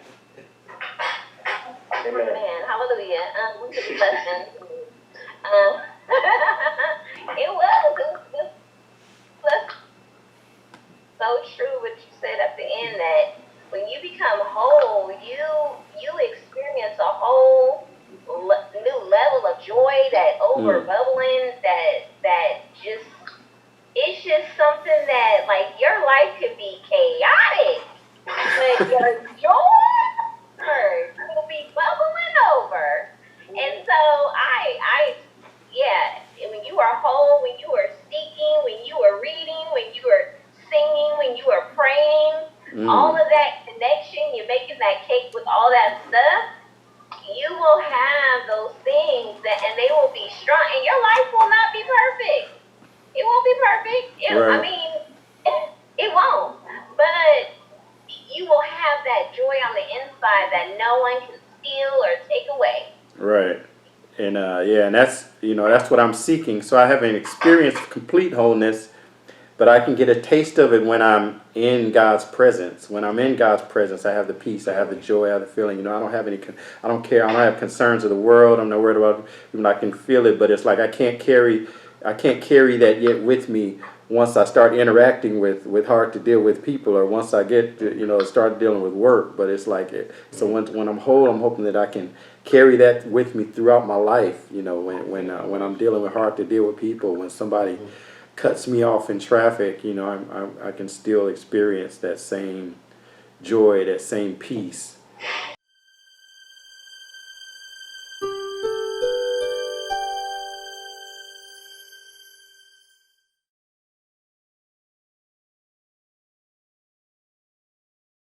Amen. Hallelujah. We took a lesson. It was so true what you said at the end, that when you become whole, you experience a whole new level of joy, that over bubbling, that just, it's just something that, like, your life could be chaotic, but your joy will be bubbling over. And so when you are whole, when you are seeking, when you are reading, when you are singing, when you are praying, all of that connection, you're making that cake with all that stuff, you will have those things and they will be strong, and your life will not be perfect. It won't be perfect. Right. I mean, it won't. But you will have that joy on the inside that no one can steal or take away. Right. And and that's what I'm seeking. So I haven't experienced complete wholeness, but I can get a taste of it when I'm in God's presence. When I'm in God's presence, I have the peace, I have the joy, I have the feeling. I don't have I don't care. I don't have concerns of the world. I'm not worried about. I can feel it, but it's like I can't carry that yet with me once I start interacting with hard to deal with people, or once I get to, start dealing with work. But it's like so when I'm whole, I'm hoping that I can carry that with me throughout my life. When I'm dealing with hard to deal with people, when somebody cuts me off in traffic, I can still experience that same joy, that same peace